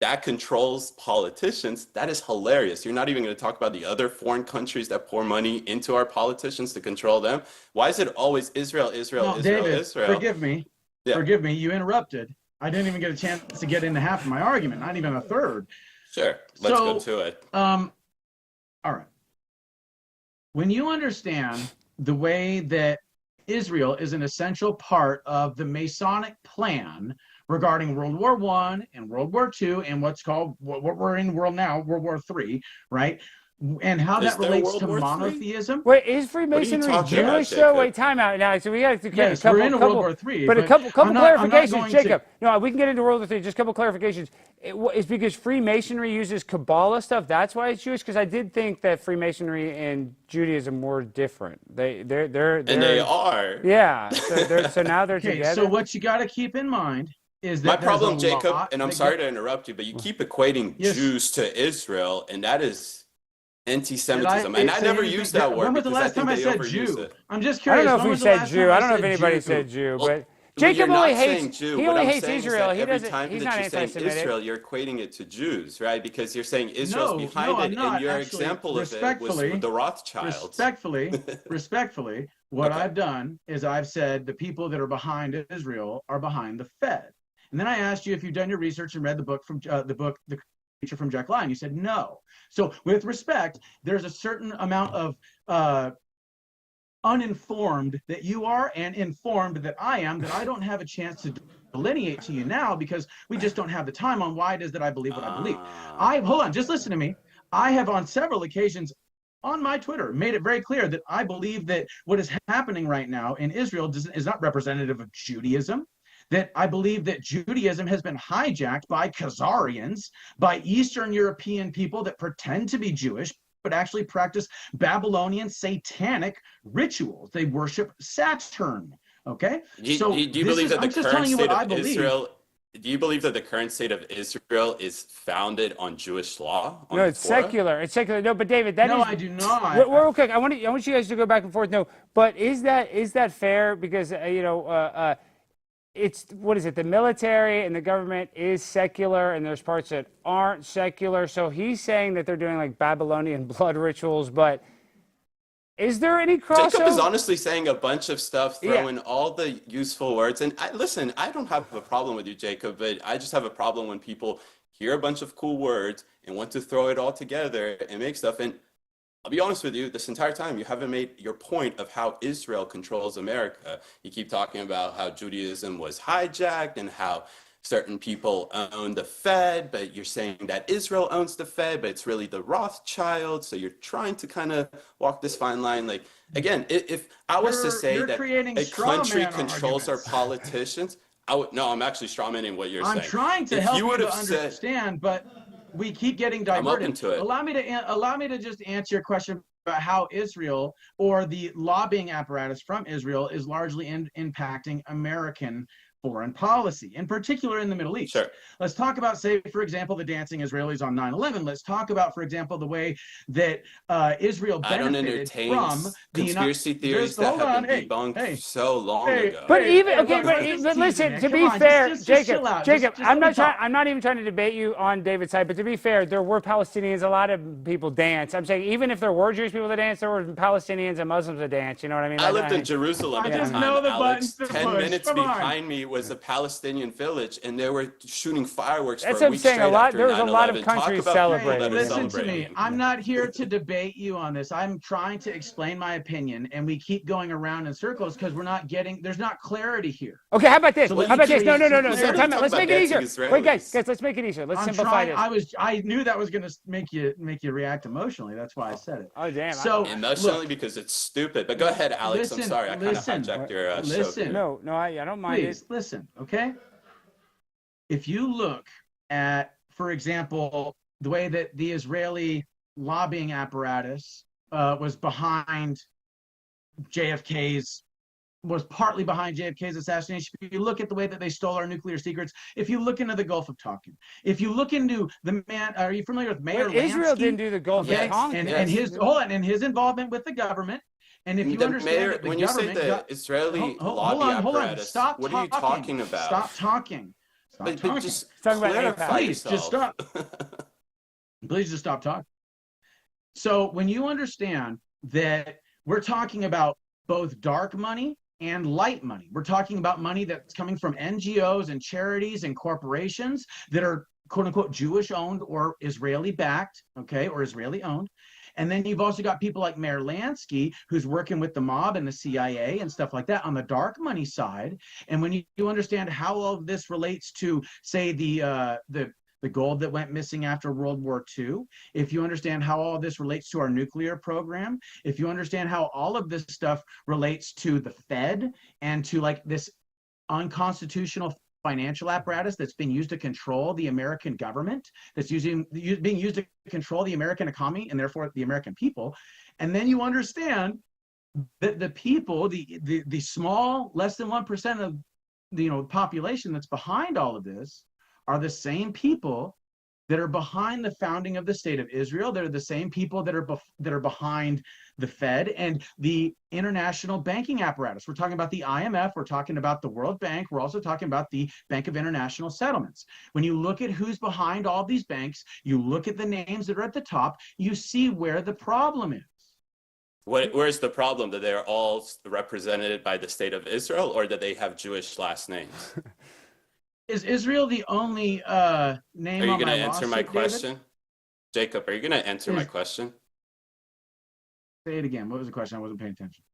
that controls politicians, that is hilarious. You're not even going to talk about the other foreign countries that pour money into our politicians to control them. Why is it always Israel, Israel, Israel, David, Israel? forgive me. Yeah. Forgive me. You interrupted. I didn't even get a chance to get into half of my argument, not even a third. Sure. Let's go to it. All right. When you understand the way that Israel is an essential part of the Masonic plan regarding World War I and World War II and what's called what we're in world now, World War III, right? And how that relates to monotheism. Wait, is Freemasonry Jewish though? Wait, time out now. So we got to yes, we're in World War III. But a couple clarifications, Jacob. No, we can get into World War III. Just a couple clarifications. It's because Freemasonry uses Kabbalah stuff. That's why it's Jewish. Because I did think that Freemasonry and Judaism were different. They're and they are. Yeah. So now they're together. So what you got to keep in mind is that my problem, Jacob, and I'm sorry to interrupt you, but you keep equating Jews to Israel, and that is anti-Semitism, and I never used that word. When was the last time I said Jew? I'm just curious. I don't know if we said Jew. I don't know if anybody said Jew, but Jacob only hates. He only hates Israel. He doesn't. He's not anti-Semitic. Israel, you're equating it to Jews, right? Because you're saying Israel's behind it, and your example of it was the Rothschilds. Respectfully, what I've done is I've said the people that are behind Israel are behind the Fed, and then I asked you if you've done your research and read the book from The Creature from Jekyll Island. You said no. So with respect, there's a certain amount of uninformed that you are and informed that I am that I don't have a chance to delineate to you now because we just don't have the time on why it is that I believe what I believe. Hold on, just listen to me. I have on several occasions on my Twitter made it very clear that I believe that what is happening right now in Israel is not representative of Judaism. That I believe that Judaism has been hijacked by Khazarians, by Eastern European people that pretend to be Jewish, but actually practice Babylonian satanic rituals. They worship Saturn. Okay? Do you believe that the current state of Israel? Do you believe that the current state of Israel is founded on Jewish law? No, it's secular. It's secular. No, but David, that is. No, I do not. We're okay. I want you guys to go back and forth. No, but is that fair? Because it's, what is it? The military and the government is secular, and there's parts that aren't secular. So he's saying that they're doing like Babylonian blood rituals, but is there any crossover? Jacob is honestly saying a bunch of stuff, Yeah. throwing all the useful words. And listen, I don't have a problem with you, Jacob, but I just have a problem when people hear a bunch of cool words and want to throw it all together and make stuff. And I'll be honest with you, this entire time you haven't made your point of how Israel controls America. You keep talking about how Judaism was hijacked and how certain people own the Fed, but you're saying that Israel owns the Fed, but it's really the Rothschild. So you're trying to kind of walk this fine line. Like, again, if I was to say that a country controls our politicians, no, I'm actually strawmanning what you're saying. I'm trying to help you to understand, but we keep getting diverted. I'm open to it. Allow me to just answer your question about how Israel or the lobbying apparatus from Israel is largely impacting American foreign policy, in particular in the Middle East. Sure. Let's talk about, say, for example, the dancing Israelis on 9/11. Let's talk about, for example, the way that Israel benefited from the conspiracy theories that have been debunked so long ago. But but listen, to be fair, Jacob, I'm not even trying to debate you on David's side, but to be fair, there were Palestinians, a lot of people dance. I'm saying even if there were Jewish people that danced, there were Palestinians and Muslims that dance. You know what I mean? I lived in Jerusalem at the time, Alex. 10 minutes behind me was a Palestinian village, and they were shooting fireworks for a week straight after 9/11. There was a lot of countries celebrating. Listen to me. I'm not here to debate you on this. I'm trying to explain my opinion, and we keep going around in circles because there's not clarity here. Okay, how about this? So how about this? No. So Let's make it easier. Wait, guys, let's make it easier. Let's simplify this. I knew that was going to make you react emotionally. That's why I said it. Oh, damn. So emotionally, because it's stupid. But go ahead, Alex. I'm sorry. I kind of hijacked your show. No, I don't mind Please, listen, okay? If you look at, for example, the way that the Israeli lobbying apparatus was partly behind JFK's assassination. If you look at the way that they stole our nuclear secrets, if you look into the Gulf of Tonkin, if you look into the man, are you familiar with Mayor Lansky? Israel didn't do the Gulf of Tonkin. And his involvement with the government. And if you understand that the when government, you say the Israeli lobby apparatus, what are you talking about? Stop talking. Just clarify yourself. Just stop. Please just stop talking. So when you understand that we're talking about both dark money and light money, we're talking about money that's coming from NGOs and charities and corporations that are quote unquote Jewish owned or Israeli backed, okay, or Israeli owned. And then you've also got people like Mayor Lansky, who's working with the mob and the CIA and stuff like that on the dark money side. And when you understand how all of this relates to, say, the gold that went missing after World War II, if you understand how all of this relates to our nuclear program, if you understand how all of this stuff relates to the Fed and to like this unconstitutional financial apparatus that's being used to control the American government, that's being used to control the American economy and therefore the American people. And then you understand that the people, the small, less than 1% of the population that's behind all of this are the same people that are behind the founding of the state of Israel. They're the same people that are behind the Fed and the international banking apparatus. We're talking about the IMF. We're talking about the World Bank. We're also talking about the Bank of International Settlements. When you look at who's behind all these banks, you look at the names that are at the top, you see where the problem is. Where's the problem? That they're all represented by the state of Israel, or that they have Jewish last names? Is Israel the only name on my lawsuit, Are you going to answer my question? David? Jacob, are you going to answer my question? Say it again. What was the question? I wasn't paying attention.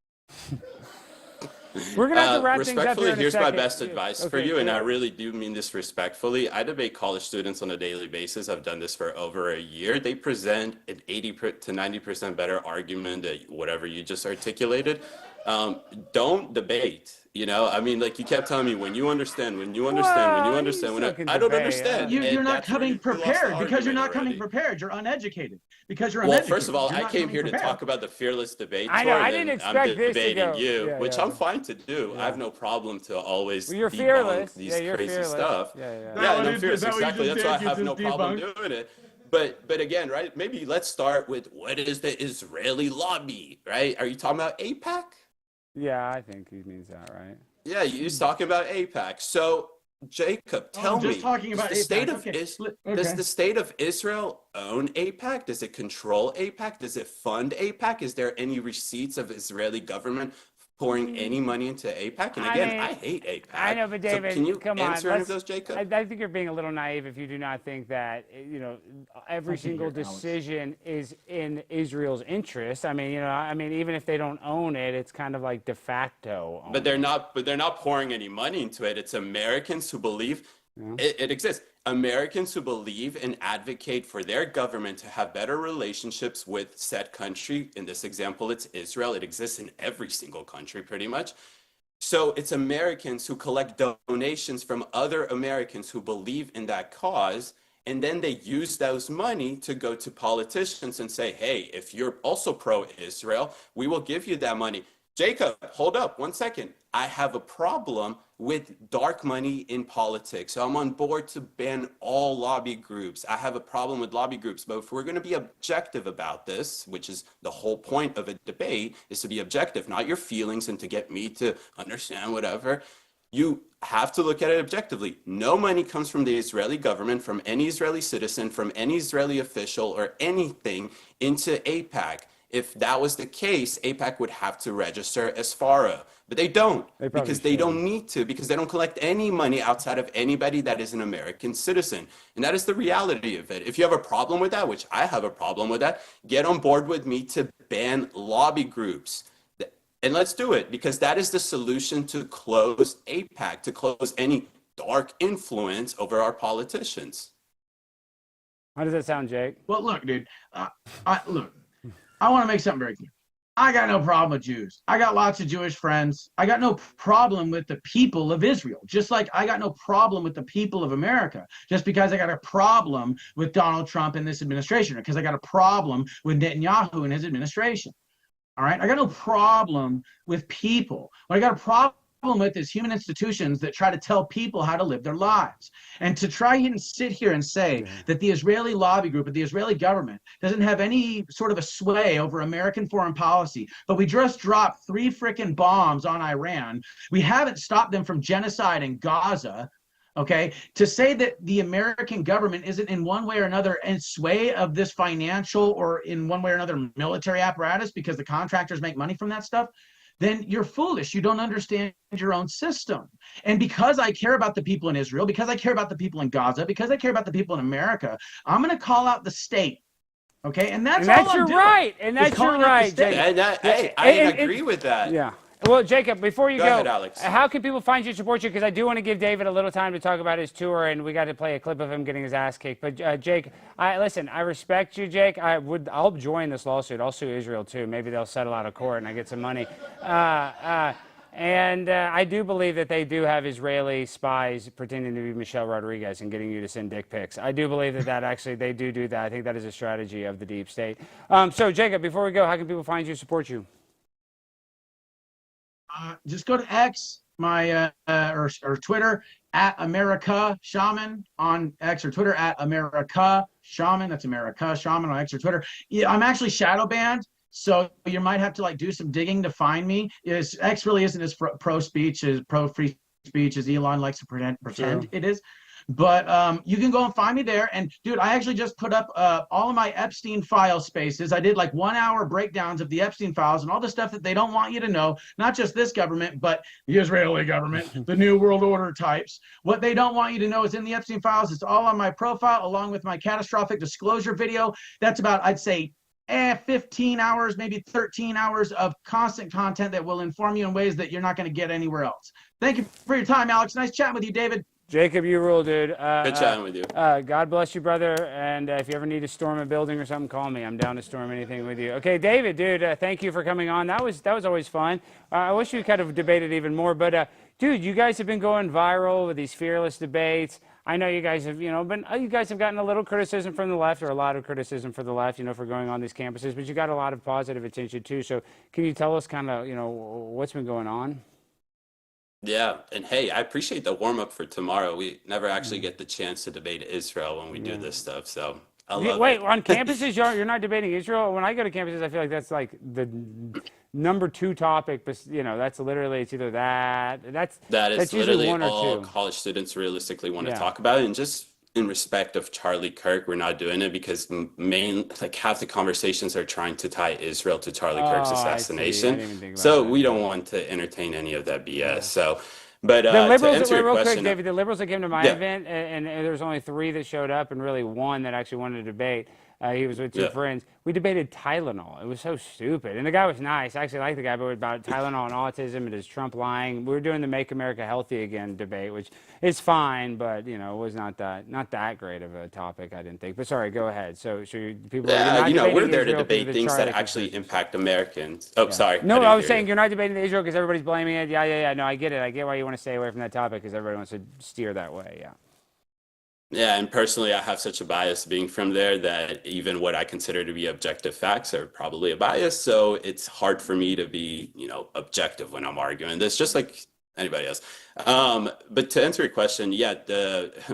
We're going to have to wrap things up respectfully, here in a here's my second. best advice for you, and I really do mean this respectfully. I debate college students on a daily basis. I've done this for over a year. They present an 80 to 90% better argument than whatever you just articulated. Don't debate. I mean, like you kept telling me when you understand, I don't understand. You're not coming prepared because you're not coming prepared. You're uneducated because you're uneducated. Well, first of all, I came here to talk about the fearless debate. I know. I didn't expect this to go. I'm debating you, which I'm fine to do. I have no problem to always you're fearless. debunk these crazy stuff. Yeah. I'm fearless. Exactly. That's why I have no problem doing it. But again, right? Maybe let's start with what is the Israeli lobby, right? Are you talking about AIPAC? Yeah, I think he means that, right? Yeah, you're talking about AIPAC. So, Jacob, tell just me, talking does about the AIPAC. Okay. does Okay. the state of Israel own AIPAC? Does it control AIPAC? Does it fund AIPAC? Is there any receipts of Israeli government pouring any money into AIPAC? And I again, mean, I hate I AIPAC. know, but So can David, you come on. answer any of those, Jacob? I think you're being a little naive if you do not think that, every single decision is in Israel's interest. I mean, even if they don't own it, it's kind of like de facto. But they're not pouring any money into it. It's Americans who believe it exists. Americans who believe and advocate for their government to have better relationships with said country. In this example, it's Israel. It exists in every single country pretty much. So it's Americans who collect donations from other Americans who believe in that cause. And then they use those money to go to politicians and say, hey, if you're also pro-Israel, we will give you that money. Jacob, hold up 1 second. I have a problem with dark money in politics. So I'm on board to ban all lobby groups. I have a problem with lobby groups. But if we're going to be objective about this, which is the whole point of a debate, is to be objective, not your feelings and to get me to understand whatever. You have to look at it objectively. No money comes from the Israeli government, from any Israeli citizen, from any Israeli official or anything into AIPAC. If that was the case, AIPAC would have to register as FARA. But they don't, because they don't need to, because they don't collect any money outside of anybody that is an American citizen. And that is the reality of it. If you have a problem with that, which I have a problem with that, get on board with me to ban lobby groups. And let's do it, because that is the solution to close AIPAC, to close any dark influence over our politicians. How does that sound, Jake? Well, look, dude. I want to make something very clear. I got no problem with Jews. I got lots of Jewish friends. I got no problem with the people of Israel, just like I got no problem with the people of America, just because I got a problem with Donald Trump and this administration, or because I got a problem with Netanyahu and his administration. All right. I got no problem with people. What I got a problem with is human institutions that try to tell people how to live their lives. And to try and sit here and say that the Israeli lobby group or the Israeli government doesn't have any sort of a sway over American foreign policy, but we just dropped 3 freaking bombs on Iran. We haven't stopped them from genocide in Gaza. Okay, to say that the American government isn't in one way or another in sway of this financial or in one way or another military apparatus because the contractors make money from that stuff, then you're foolish. You don't understand your own system. And because I care about the people in Israel, because I care about the people in Gaza, because I care about the people in America, I'm going to call out the state. Okay, and that's all I'm doing. Right. And that's your right, Jake. Hey, I agree with that. Yeah. Well, Jacob, before you go, ahead, Alex. How can people find you and support you? Because I do want to give David a little time to talk about his tour, and we got to play a clip of him getting his ass kicked. But Jake, listen, I respect you, Jake. I'll join this lawsuit. I'll sue Israel too. Maybe they'll settle out of court and I get some money. And I do believe that they do have Israeli spies pretending to be Michelle Rodriguez and getting you to send dick pics. I do believe that actually they do that. I think that is a strategy of the deep state. So, Jacob, before we go, how can people find you and support you? Just go to X, or Twitter at America Shaman on X, or Twitter at America Shaman. That's America Shaman on X or Twitter. Yeah, I'm actually shadow banned, so you might have to do some digging to find me. X really isn't as pro speech as pro free speech as Elon likes to pretend it is. But you can go and find me there. And dude, I actually just put up all of my Epstein file spaces. I did 1 hour breakdowns of the Epstein files and all the stuff that they don't want you to know, not just this government, but the Israeli government, the New World Order types. What they don't want you to know is in the Epstein files. It's all on my profile, along with my catastrophic disclosure video. That's about, I'd say, 15 hours, maybe 13 hours of constant content that will inform you in ways that you're not going to get anywhere else. Thank you for your time, Alex. Nice chatting with you, David. Jacob, you rule, dude. Good chatting with you. God bless you, brother. And if you ever need to storm a building or something, call me. I'm down to storm anything with you. Okay, David, dude, thank you for coming on. That was always fun. I wish we could have debated even more. But, dude, you guys have been going viral with these fearless debates. I know you guys have, you guys have gotten a little criticism from the left, or a lot of criticism for the left, for going on these campuses. But you got a lot of positive attention, too. So can you tell us kind of, what's been going on? Yeah, and hey, I appreciate the warm-up for tomorrow. We never actually get the chance to debate Israel when we do this stuff, so I love Wait, it. on campuses, you're not debating Israel? When I go to campuses, I feel like that's like the number two topic, but that's literally, it's either That is that's usually literally one or all two. college students realistically want to Yeah. talk about. And just in respect of Charlie Kirk, we're not doing it because like half the conversations are trying to tie Israel to Charlie Kirk's Oh, I see. I assassination. didn't even think about So that. we Yeah. don't want to entertain any of that BS. Yeah. So, but The to liberals, answer your real quick, question, David, the liberals that came to my yeah, event, and there was only 3 that showed up, and really 1 that actually wanted to debate. He was with 2 yeah. friends. We debated Tylenol. It was so stupid. And the guy was nice. I actually liked the guy, but about Tylenol and autism and is Trump lying. We were doing the Make America Healthy Again debate, which is fine, but it was not that great of a topic, I didn't think. But sorry, go ahead. So people are Yeah, not we're debating there to Israel because of debate the things that Charlie actually conspiracies. impact Americans. Oh, Yeah. sorry. No, I I didn't was hear saying you. you're not debating Israel because everybody's blaming it. Yeah. No, I get it. I get why you want to stay away from that topic because everybody wants to steer that way. Yeah. Yeah, and personally, I have such a bias being from there that even what I consider to be objective facts are probably a bias. So it's hard for me to be, objective when I'm arguing this, just like anybody else. But to answer your question, yeah,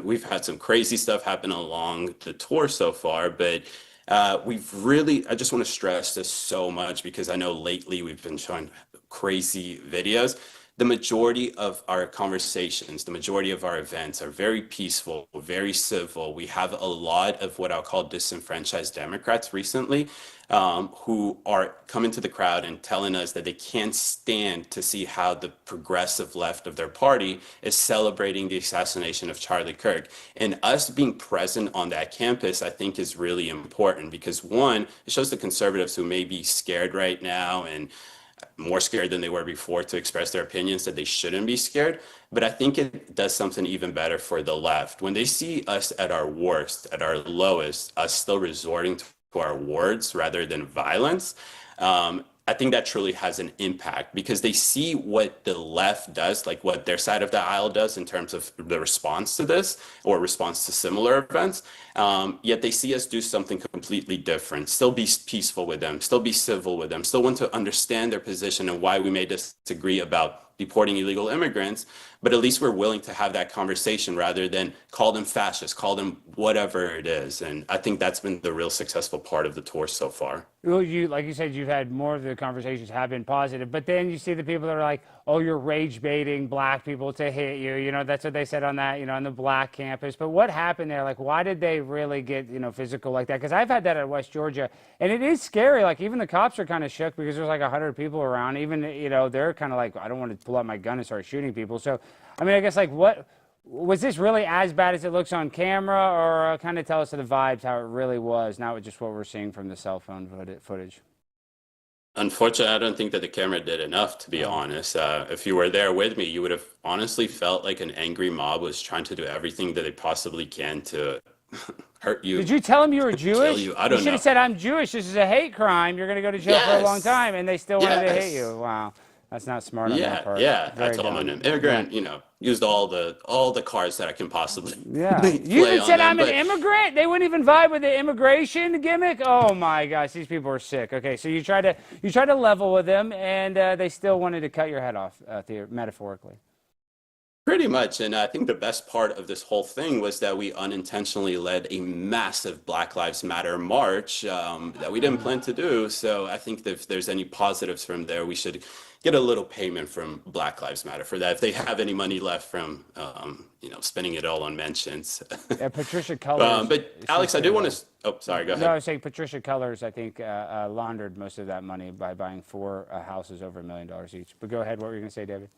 we've had some crazy stuff happen along the tour so far, but I just want to stress this so much because I know lately we've been showing crazy videos. The majority of our conversations, the majority of our events are very peaceful, very civil. We have a lot of what I'll call disenfranchised Democrats recently, who are coming to the crowd and telling us that they can't stand to see how the progressive left of their party is celebrating the assassination of Charlie Kirk. And us being present on that campus, I think, is really important because, one, it shows the conservatives who may be scared right now and more scared than they were before to express their opinions that they shouldn't be scared. But I think it does something even better for the left. When they see us at our worst, at our lowest, us still resorting to our words rather than violence, I think that truly has an impact because they see what the left does, like what their side of the aisle does in terms of the response to this or response to similar events. Yet they see us do something completely different, still be peaceful with them, still be civil with them, still want to understand their position and why we may disagree about deporting illegal immigrants, but at least we're willing to have that conversation rather than call them fascists, call them whatever it is. And I think that's been the real successful part of the tour so far. Well, like you said, you've had more of the conversations have been positive, but then you see the people that are like, oh, you're rage baiting black people to hit you. That's what they said on that, on the black campus. But what happened there? Like, why did they really get, physical like that? Because I've had that at West Georgia, and it is scary. Like, even the cops are kind of shook because there's like 100 people around. Even, they're kind of like, I don't want to pull out my gun and start shooting people. So, I mean, I guess, like, what was this really as bad as it looks on camera, or kind of tell us the vibes, how it really was, not just what we're seeing from the cell phone footage? Unfortunately, I don't think that the camera did enough, to be honest. If you were there with me, you would have honestly felt like an angry mob was trying to do everything that they possibly can to hurt you. Did you tell them you were kill Jewish? you. I don't should know. have said, I'm Jewish. This is a hate crime. You're going to go to jail for a long Yes. time. And they still wanted to hit Yes. you. Wow. That's not smart on their part. Yeah. I Very told them I'm dumb. an immigrant, used all the cards that I can possibly Yeah. play You even on said them, I'm an but immigrant? They wouldn't even vibe with the immigration gimmick? Oh my gosh, these people are sick. Okay, so you tried to level with them, and they still wanted to cut your head off, metaphorically. pretty much. And I think the best part of this whole thing was that we unintentionally led a massive Black Lives Matter march that we didn't plan to do. So I think that if there's any positives from there, we should get a little payment from Black Lives Matter for that. If they have any money left from, spending it all on mentions. Yeah, Patricia Cullors. But Alex, I do want to, oh, sorry, go No, I ahead. was saying Patricia Cullors, I think, laundered most of that money by buying 4 houses over $1 million each. But go ahead, what were you going to say, David?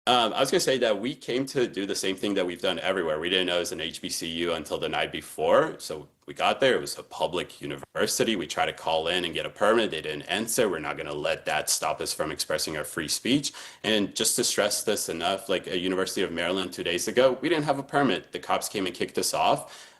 I was going to say that we came to do the same thing that we've done everywhere. We didn't know it was an HBCU until the night before. So we got there. It was a public university. We tried to call in and get a permit. They didn't answer. We're not going to let that stop us from expressing our free speech. And just to stress this enough, like at University of Maryland 2 days ago, we didn't have a permit. The cops came and kicked us off.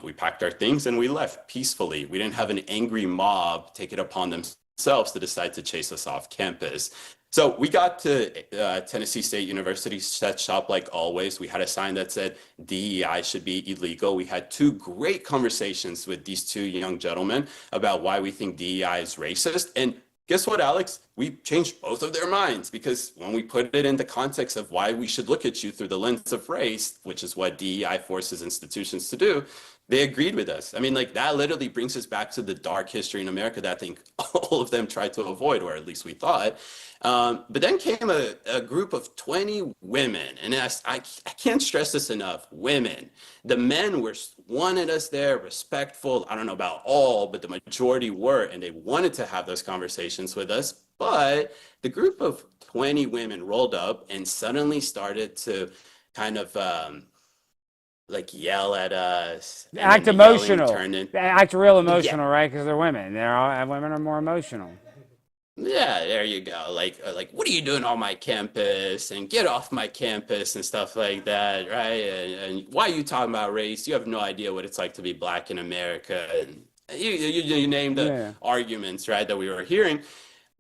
We packed our things and we left peacefully. We didn't have an angry mob take it upon themselves to decide to chase us off campus. So we got to Tennessee State University, set shop like always. We had a sign that said DEI should be illegal. We had 2 great conversations with these 2 young gentlemen about why we think DEI is racist. And guess what, Alex? we changed both of their minds, because when we put it in the context of why we should look at you through the lens of race, which is what DEI forces institutions to do, they agreed with us. I mean, like, that literally brings us back to the dark history in America that I think all of them tried to avoid, or at least we thought. But then came a group of 20 women, and I can't stress this enough, women. The men wanted us there, respectful. I don't know about all, but the majority were, and they wanted to have those conversations with us. But the group of 20 women rolled up and suddenly started to kind of like yell at us. Act emotional. Act real emotional, Yeah. right? Because they're women. Women are more emotional. Yeah, there you go. Like, what are you doing on my campus? And get off my campus and stuff like that, right? And why are you talking about race? You have no idea what it's like to be black in America. And you name the arguments, right, that we were hearing.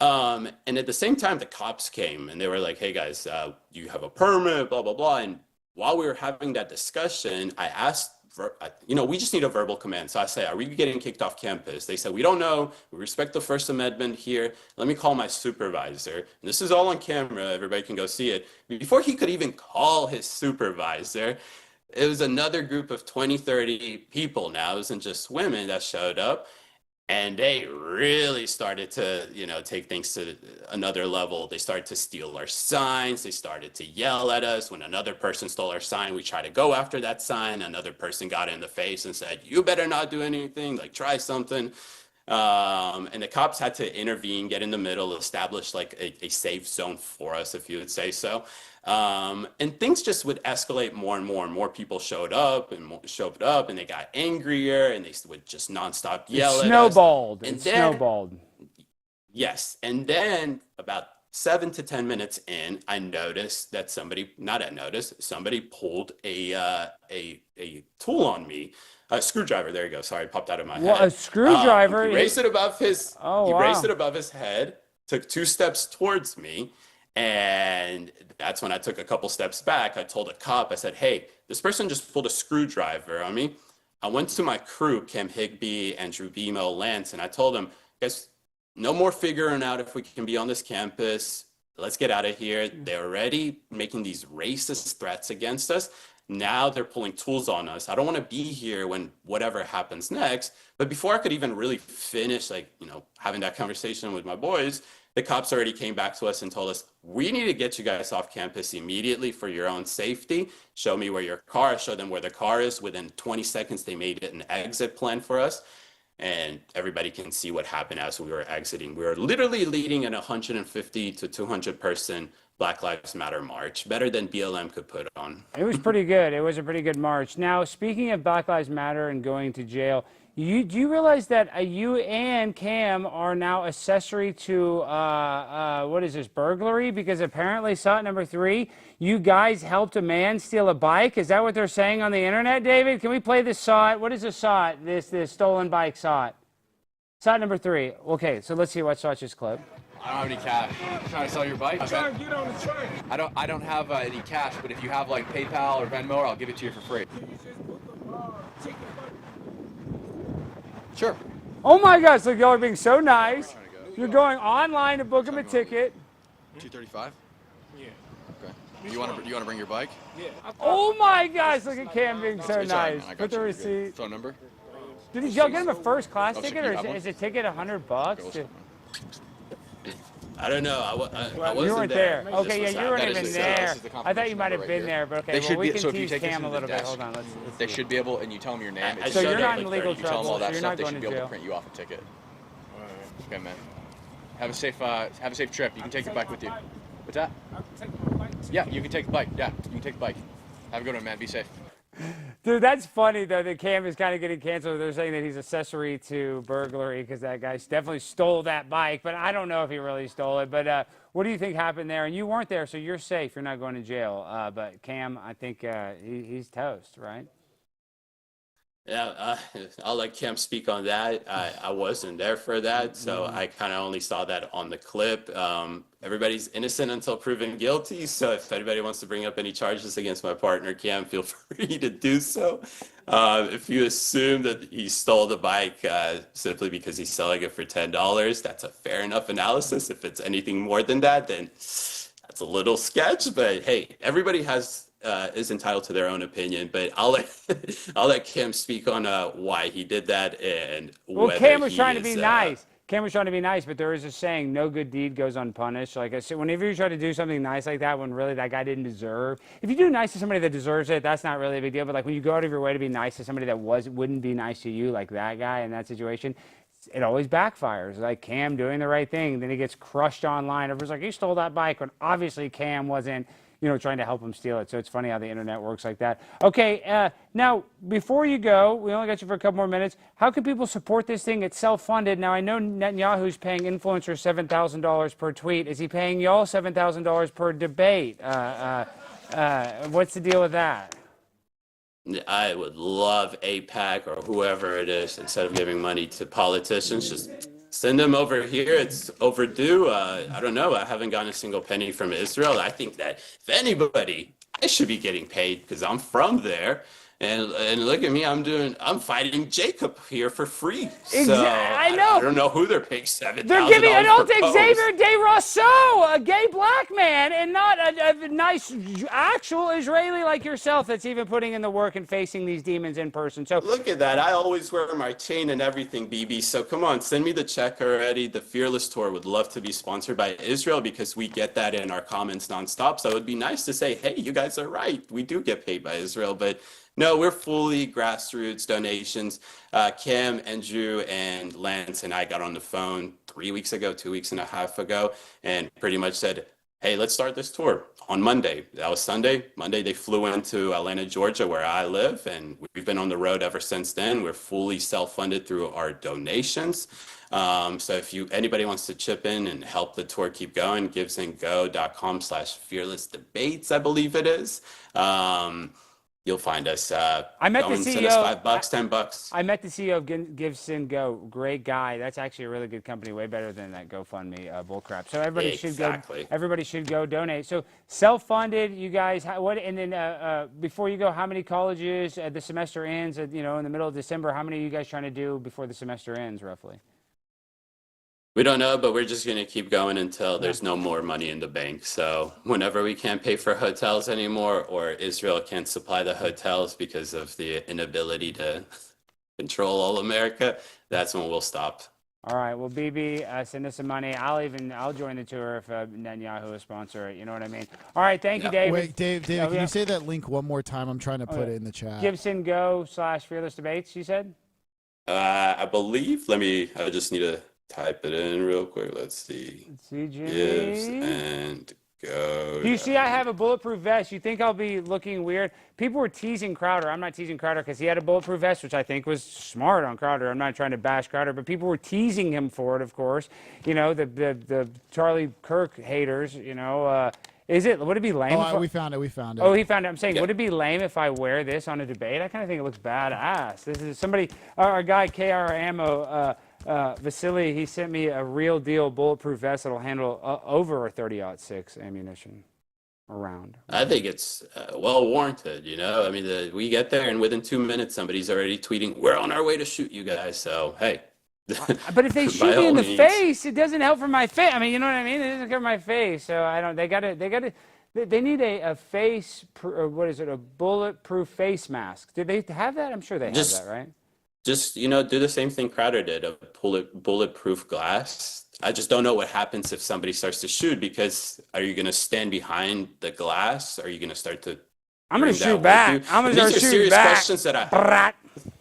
And at the same time, the cops came and they were like, hey guys, you have a permit, blah, blah, blah. And while we were having that discussion, I asked, we just need a verbal command. So I say, are we getting kicked off campus? They said, we don't know. We respect the First Amendment here. Let me call my supervisor. And this is all on camera. Everybody can go see it. Before he could even call his supervisor, it was another group of 20, 30 people now. It wasn't just women that showed up. And they really started to, take things to another level. They started to steal our signs. They started to yell at us. When another person stole our sign, we tried to go after that sign. Another person got in the face and said, you better not do anything, like try something. And the cops had to intervene, get in the middle, establish like a safe zone for us, if you would say so. And things just would escalate more and more, and more people showed up, and they got angrier, and they would just nonstop yell at us. It snowballed. Yes. And then about 7 to 10 minutes in, I noticed that somebody pulled a tool on me. A screwdriver. There you go. Sorry, it popped out of my head. Well, a screwdriver. He raised it above his. Oh, he wow. raised it above his head. Took 2 steps towards me, and that's when I took a couple steps back. I told a cop. I said, "Hey, this person just pulled a screwdriver on me." I went to my crew, Kim Higby, Andrew Bemo, Lance, and I told them, "Guys, no more figuring out if we can be on this campus. Let's get out of here." They're already making these racist threats against us. Now they're pulling tools on us. I don't want to be here when whatever happens next. But before I could even really finish, having that conversation with my boys, the cops already came back to us and told us, we need to get you guys off campus immediately for your own safety. Show me where your car is. Show them where the car is. Within 20 seconds, they made it an exit plan for us. And everybody can see what happened as we were exiting. We were literally leading an 150 to 200 person Black Lives Matter march, better than BLM could put on. It was pretty good. It was a pretty good march. Now, speaking of Black Lives Matter and going to jail, do you realize that you and Cam are now accessory to, what is this, burglary? Because apparently, SOT number 3, you guys helped a man steal a bike. Is that what they're saying on the internet, David? Can we play this SOT? What is a SOT, this stolen bike SOT? SOT number 3. Okay, so let's see what SOT just clip. I don't have any cash. I'm trying to sell your bike? I'm trying to get on the train. I don't have any cash, but if you have like PayPal or Venmo, I'll give it to you for free. Sure. Oh my gosh, look, y'all are being so nice. You're going online to book him a ticket. 235? Yeah. Okay. You want to bring your bike? Yeah. Oh my gosh, look at Cam being so It's all right, nice. man. I got Put the you. You're receipt. good. Phone number? Did y'all get him a first class Oh, so ticket, you or have one? is a ticket $100? I don't know. I wasn't You weren't there. This Okay, was yeah, you weren't That is even the- there. this is the I thought you might have confirmation been number there, right but okay, They well, should we be, can so if you tease take this Cam a into the little bit. desk, Hold on, let's they see. should be able, and you tell them your name. I it's So showed you're it not like in legal 30 you tell them trouble, all so that you're stuff, not they going should to be able to jail. print you off a ticket. Okay, man. Have a safe trip. You can take the bike with you. What's that? Yeah, you can take the bike. Yeah, you can take the bike. Have a good one, man. Be safe. Dude, that's funny, though, that Cam is kind of getting canceled. They're saying that he's accessory to burglary because that guy definitely stole that bike, but I don't know if he really stole it. But what do you think happened there? And you weren't there, so you're safe. You're not going to jail. But Cam, I think he's toast, right? Yeah, I'll let Cam speak on that. I wasn't there for that, so I kind of only saw that on the clip. Everybody's innocent until proven guilty. So if anybody wants to bring up any charges against my partner, Cam, feel free to do so. If you assume that he stole the bike simply because he's selling it for $10, that's a fair enough analysis. If it's anything more than that, then that's a little sketch. But hey, everybody is entitled to their own opinion. But I'll let Cam speak on why he did that and Well, whether Cam was he trying to is. be nice. Cam was trying to be nice, but there is a saying, no good deed goes unpunished. Like I said, whenever you try to do something nice like that, when really that guy didn't deserve, if you do nice to somebody that deserves it, that's not really a big deal. But like when you go out of your way to be nice to somebody that wouldn't be nice to you, like that guy in that situation, it always backfires. Like Cam doing the right thing, then he gets crushed online. Everyone's like, he stole that bike, when obviously Cam wasn't, trying to help him steal it. So it's funny how the internet works like that. Okay, now, before you go, we only got you for a couple more minutes. How can people support this thing? It's self-funded. Now, I know Netanyahu's paying influencers $7,000 per tweet. Is he paying y'all $7,000 per debate? What's the deal with that? I would love APAC or whoever it is, instead of giving money to politicians, just send them over here. It's overdue. I don't know. I haven't gotten a single penny from Israel. I think that if anybody, I should be getting paid because I'm from there. And look at me, I'm fighting Jacob here for free. So I know. I don't know who they're paying $7,000 They're giving an old per post. Xavier De Rousseau, a gay black man, and not a nice actual Israeli like yourself that's even putting in the work and facing these demons in person. So look at that. I always wear my chain and everything, BB. So come on, send me the check already. The Fearless Tour would love to be sponsored by Israel because we get that in our comments nonstop. So it would be nice to say, hey, you guys are right. We do get paid by Israel, but no, we're fully grassroots donations. Cam, Andrew, and Lance and I got on the phone 3 weeks ago, 2.5 weeks ago, and pretty much said, hey, let's start this tour on Monday. That was Sunday. Monday, they flew into Atlanta, Georgia, where I live, and we've been on the road ever since then. We're fully self-funded through our donations. So if anybody wants to chip in and help the tour keep going, givesandgo.com/fearlessdebates, I believe it is. You'll find us. I met the CEO. Send us $5, $10. I met the CEO of Give Sin Go. Great guy. That's actually a really good company. Way better than that GoFundMe bullcrap. So everybody should go. Everybody should go donate. So self-funded, you guys. What? And then before you go, how many colleges? The semester ends. In the middle of December. How many are you guys trying to do before the semester ends, roughly? We don't know, but we're just going to keep going until there's no more money in the bank. So whenever we can't pay for hotels anymore, or Israel can't supply the hotels because of the inability to control all America, that's when we'll stop. All right. Well, BB, send us some money. I'll join the tour if Netanyahu will sponsor it. You know what I mean? All right. Thank you, David. Wait, Dave, can you say that link one more time? I'm trying to put it in the chat. GiveSendGo/Fearless Debates, you said? I believe. I just need to type it in real quick. Let's see. Gives and go. Do you see I have a bulletproof vest? You think I'll be looking weird? People were teasing Crowder. I'm not teasing Crowder because he had a bulletproof vest, which I think was smart on Crowder. I'm not trying to bash Crowder, but people were teasing him for it, of course. The Charlie Kirk haters, would it be lame? We found it. Oh, he found it. I'm saying, would it be lame if I wear this on a debate? I kind of think it looks badass. This is somebody, our guy, KR Ammo, Vasily, he sent me a real deal bulletproof vest that'll handle over a 30-06 ammunition around. I think it's well warranted. I mean, we get there and within 2 minutes, somebody's already tweeting, "We're on our way to shoot you guys." So hey. But if they shoot me in the face, it doesn't help for my face. I mean, you know what I mean? It doesn't cover my face. So I don't. They need a face. What is it? A bulletproof face mask. Do they have that? I'm sure they have that, right? Just do the same thing Crowder did, a bulletproof glass. I just don't know what happens if somebody starts to shoot, because are you going to stand behind the glass? Are you going to start to? I'm going to shoot back. I'm going to start shooting back. Questions that I.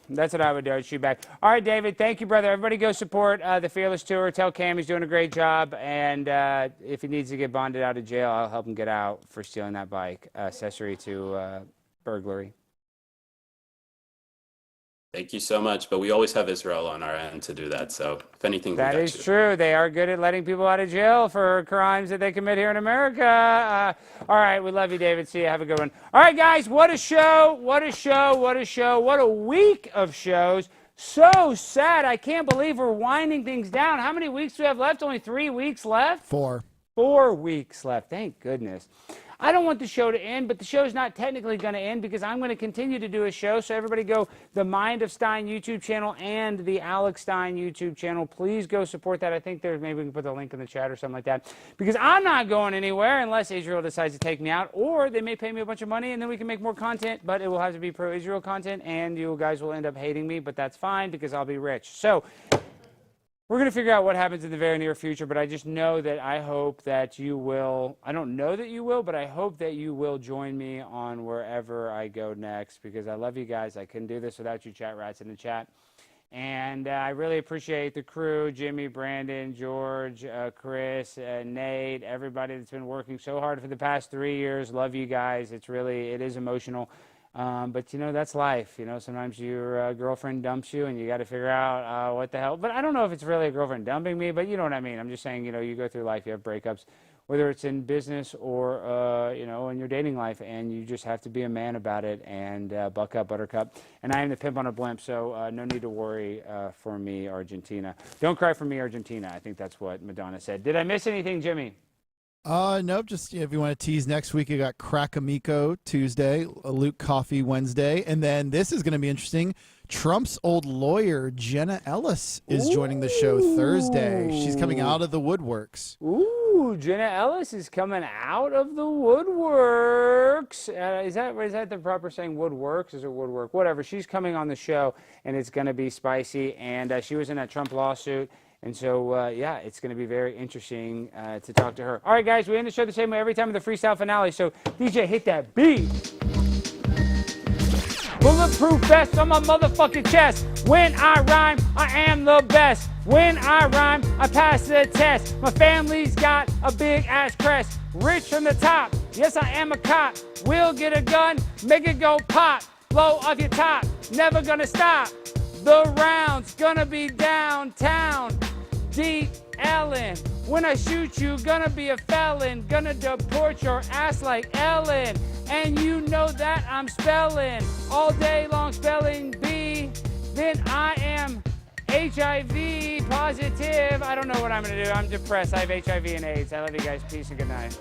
That's what I would do. I'd shoot back. All right, David. Thank you, brother. Everybody go support the Fearless Tour. Tell Cam he's doing a great job. And if he needs to get bonded out of jail, I'll help him get out for stealing that bike. Accessory to burglary. Thank you so much. But we always have Israel on our end to do that. So if anything, we That got is you. true. They are good at letting people out of jail for crimes that they commit here in America. All right, we love you, David. See you. Have a good one. All right, guys, what a show. What a show. What a show. What a week of shows. So sad. I can't believe we're winding things down. How many weeks do we have left? Only 3 weeks left? 4. 4 weeks left. Thank goodness. I don't want the show to end, but the show's not technically going to end because I'm going to continue to do a show. So everybody go the Mind of Stein YouTube channel and the Alex Stein YouTube channel. Please go support that. I think there's maybe we can put the link in the chat or something like that because I'm not going anywhere unless Israel decides to take me out, or they may pay me a bunch of money and then we can make more content, but it will have to be pro-Israel content and you guys will end up hating me, but that's fine because I'll be rich. So we're going to figure out what happens in the very near future, but I just know that I hope that you will. I don't know that you will, but I hope that you will join me on wherever I go next because I love you guys. I couldn't do this without you chat rats in the chat. And I really appreciate the crew, Jimmy, Brandon, George, Chris, Nate, everybody that's been working so hard for the past 3 years. Love you guys. It is emotional. But, you know, that's life. You know, sometimes your girlfriend dumps you and you got to figure out what the hell. But I don't know if it's really a girlfriend dumping me, but you know what I mean. I'm just saying, you know, you go through life, you have breakups, whether it's in business or, you know, in your dating life, and you just have to be a man about it and buck up, buttercup. And I am the pimp on a blimp, so no need to worry for me, Argentina. Don't cry for me, Argentina. I think that's what Madonna said. Did I miss anything, Jimmy? Nope. Just if you want to tease next week, you got Crack-A-Miko Tuesday, Luke Coffee Wednesday, and then this is going to be interesting. Trump's old lawyer, Jenna Ellis, is joining the show Thursday. She's coming out of the woodworks. Ooh, Jenna Ellis is coming out of the woodworks. Is that the proper saying? Woodworks? Is it woodwork? Whatever. She's coming on the show, and it's going to be spicy. And she was in that Trump lawsuit. And so, yeah, it's going to be very interesting to talk to her. All right, guys, we end the show the same way every time with the freestyle finale. So, DJ, hit that beat. Bulletproof vest on my motherfucking chest. When I rhyme, I am the best. When I rhyme, I pass the test. My family's got a big ass crest. Rich from the top. Yes, I am a cop. We'll get a gun, make it go pop. Blow off your top. Never gonna stop. The round's gonna be downtown. Deep Ellen. When I shoot you, gonna be a felon. Gonna deport your ass like Ellen. And you know that I'm spelling all day long spelling bee. Then I am HIV positive. I don't know what I'm gonna do. I'm depressed. I have HIV and AIDS. I love you guys. Peace and good night.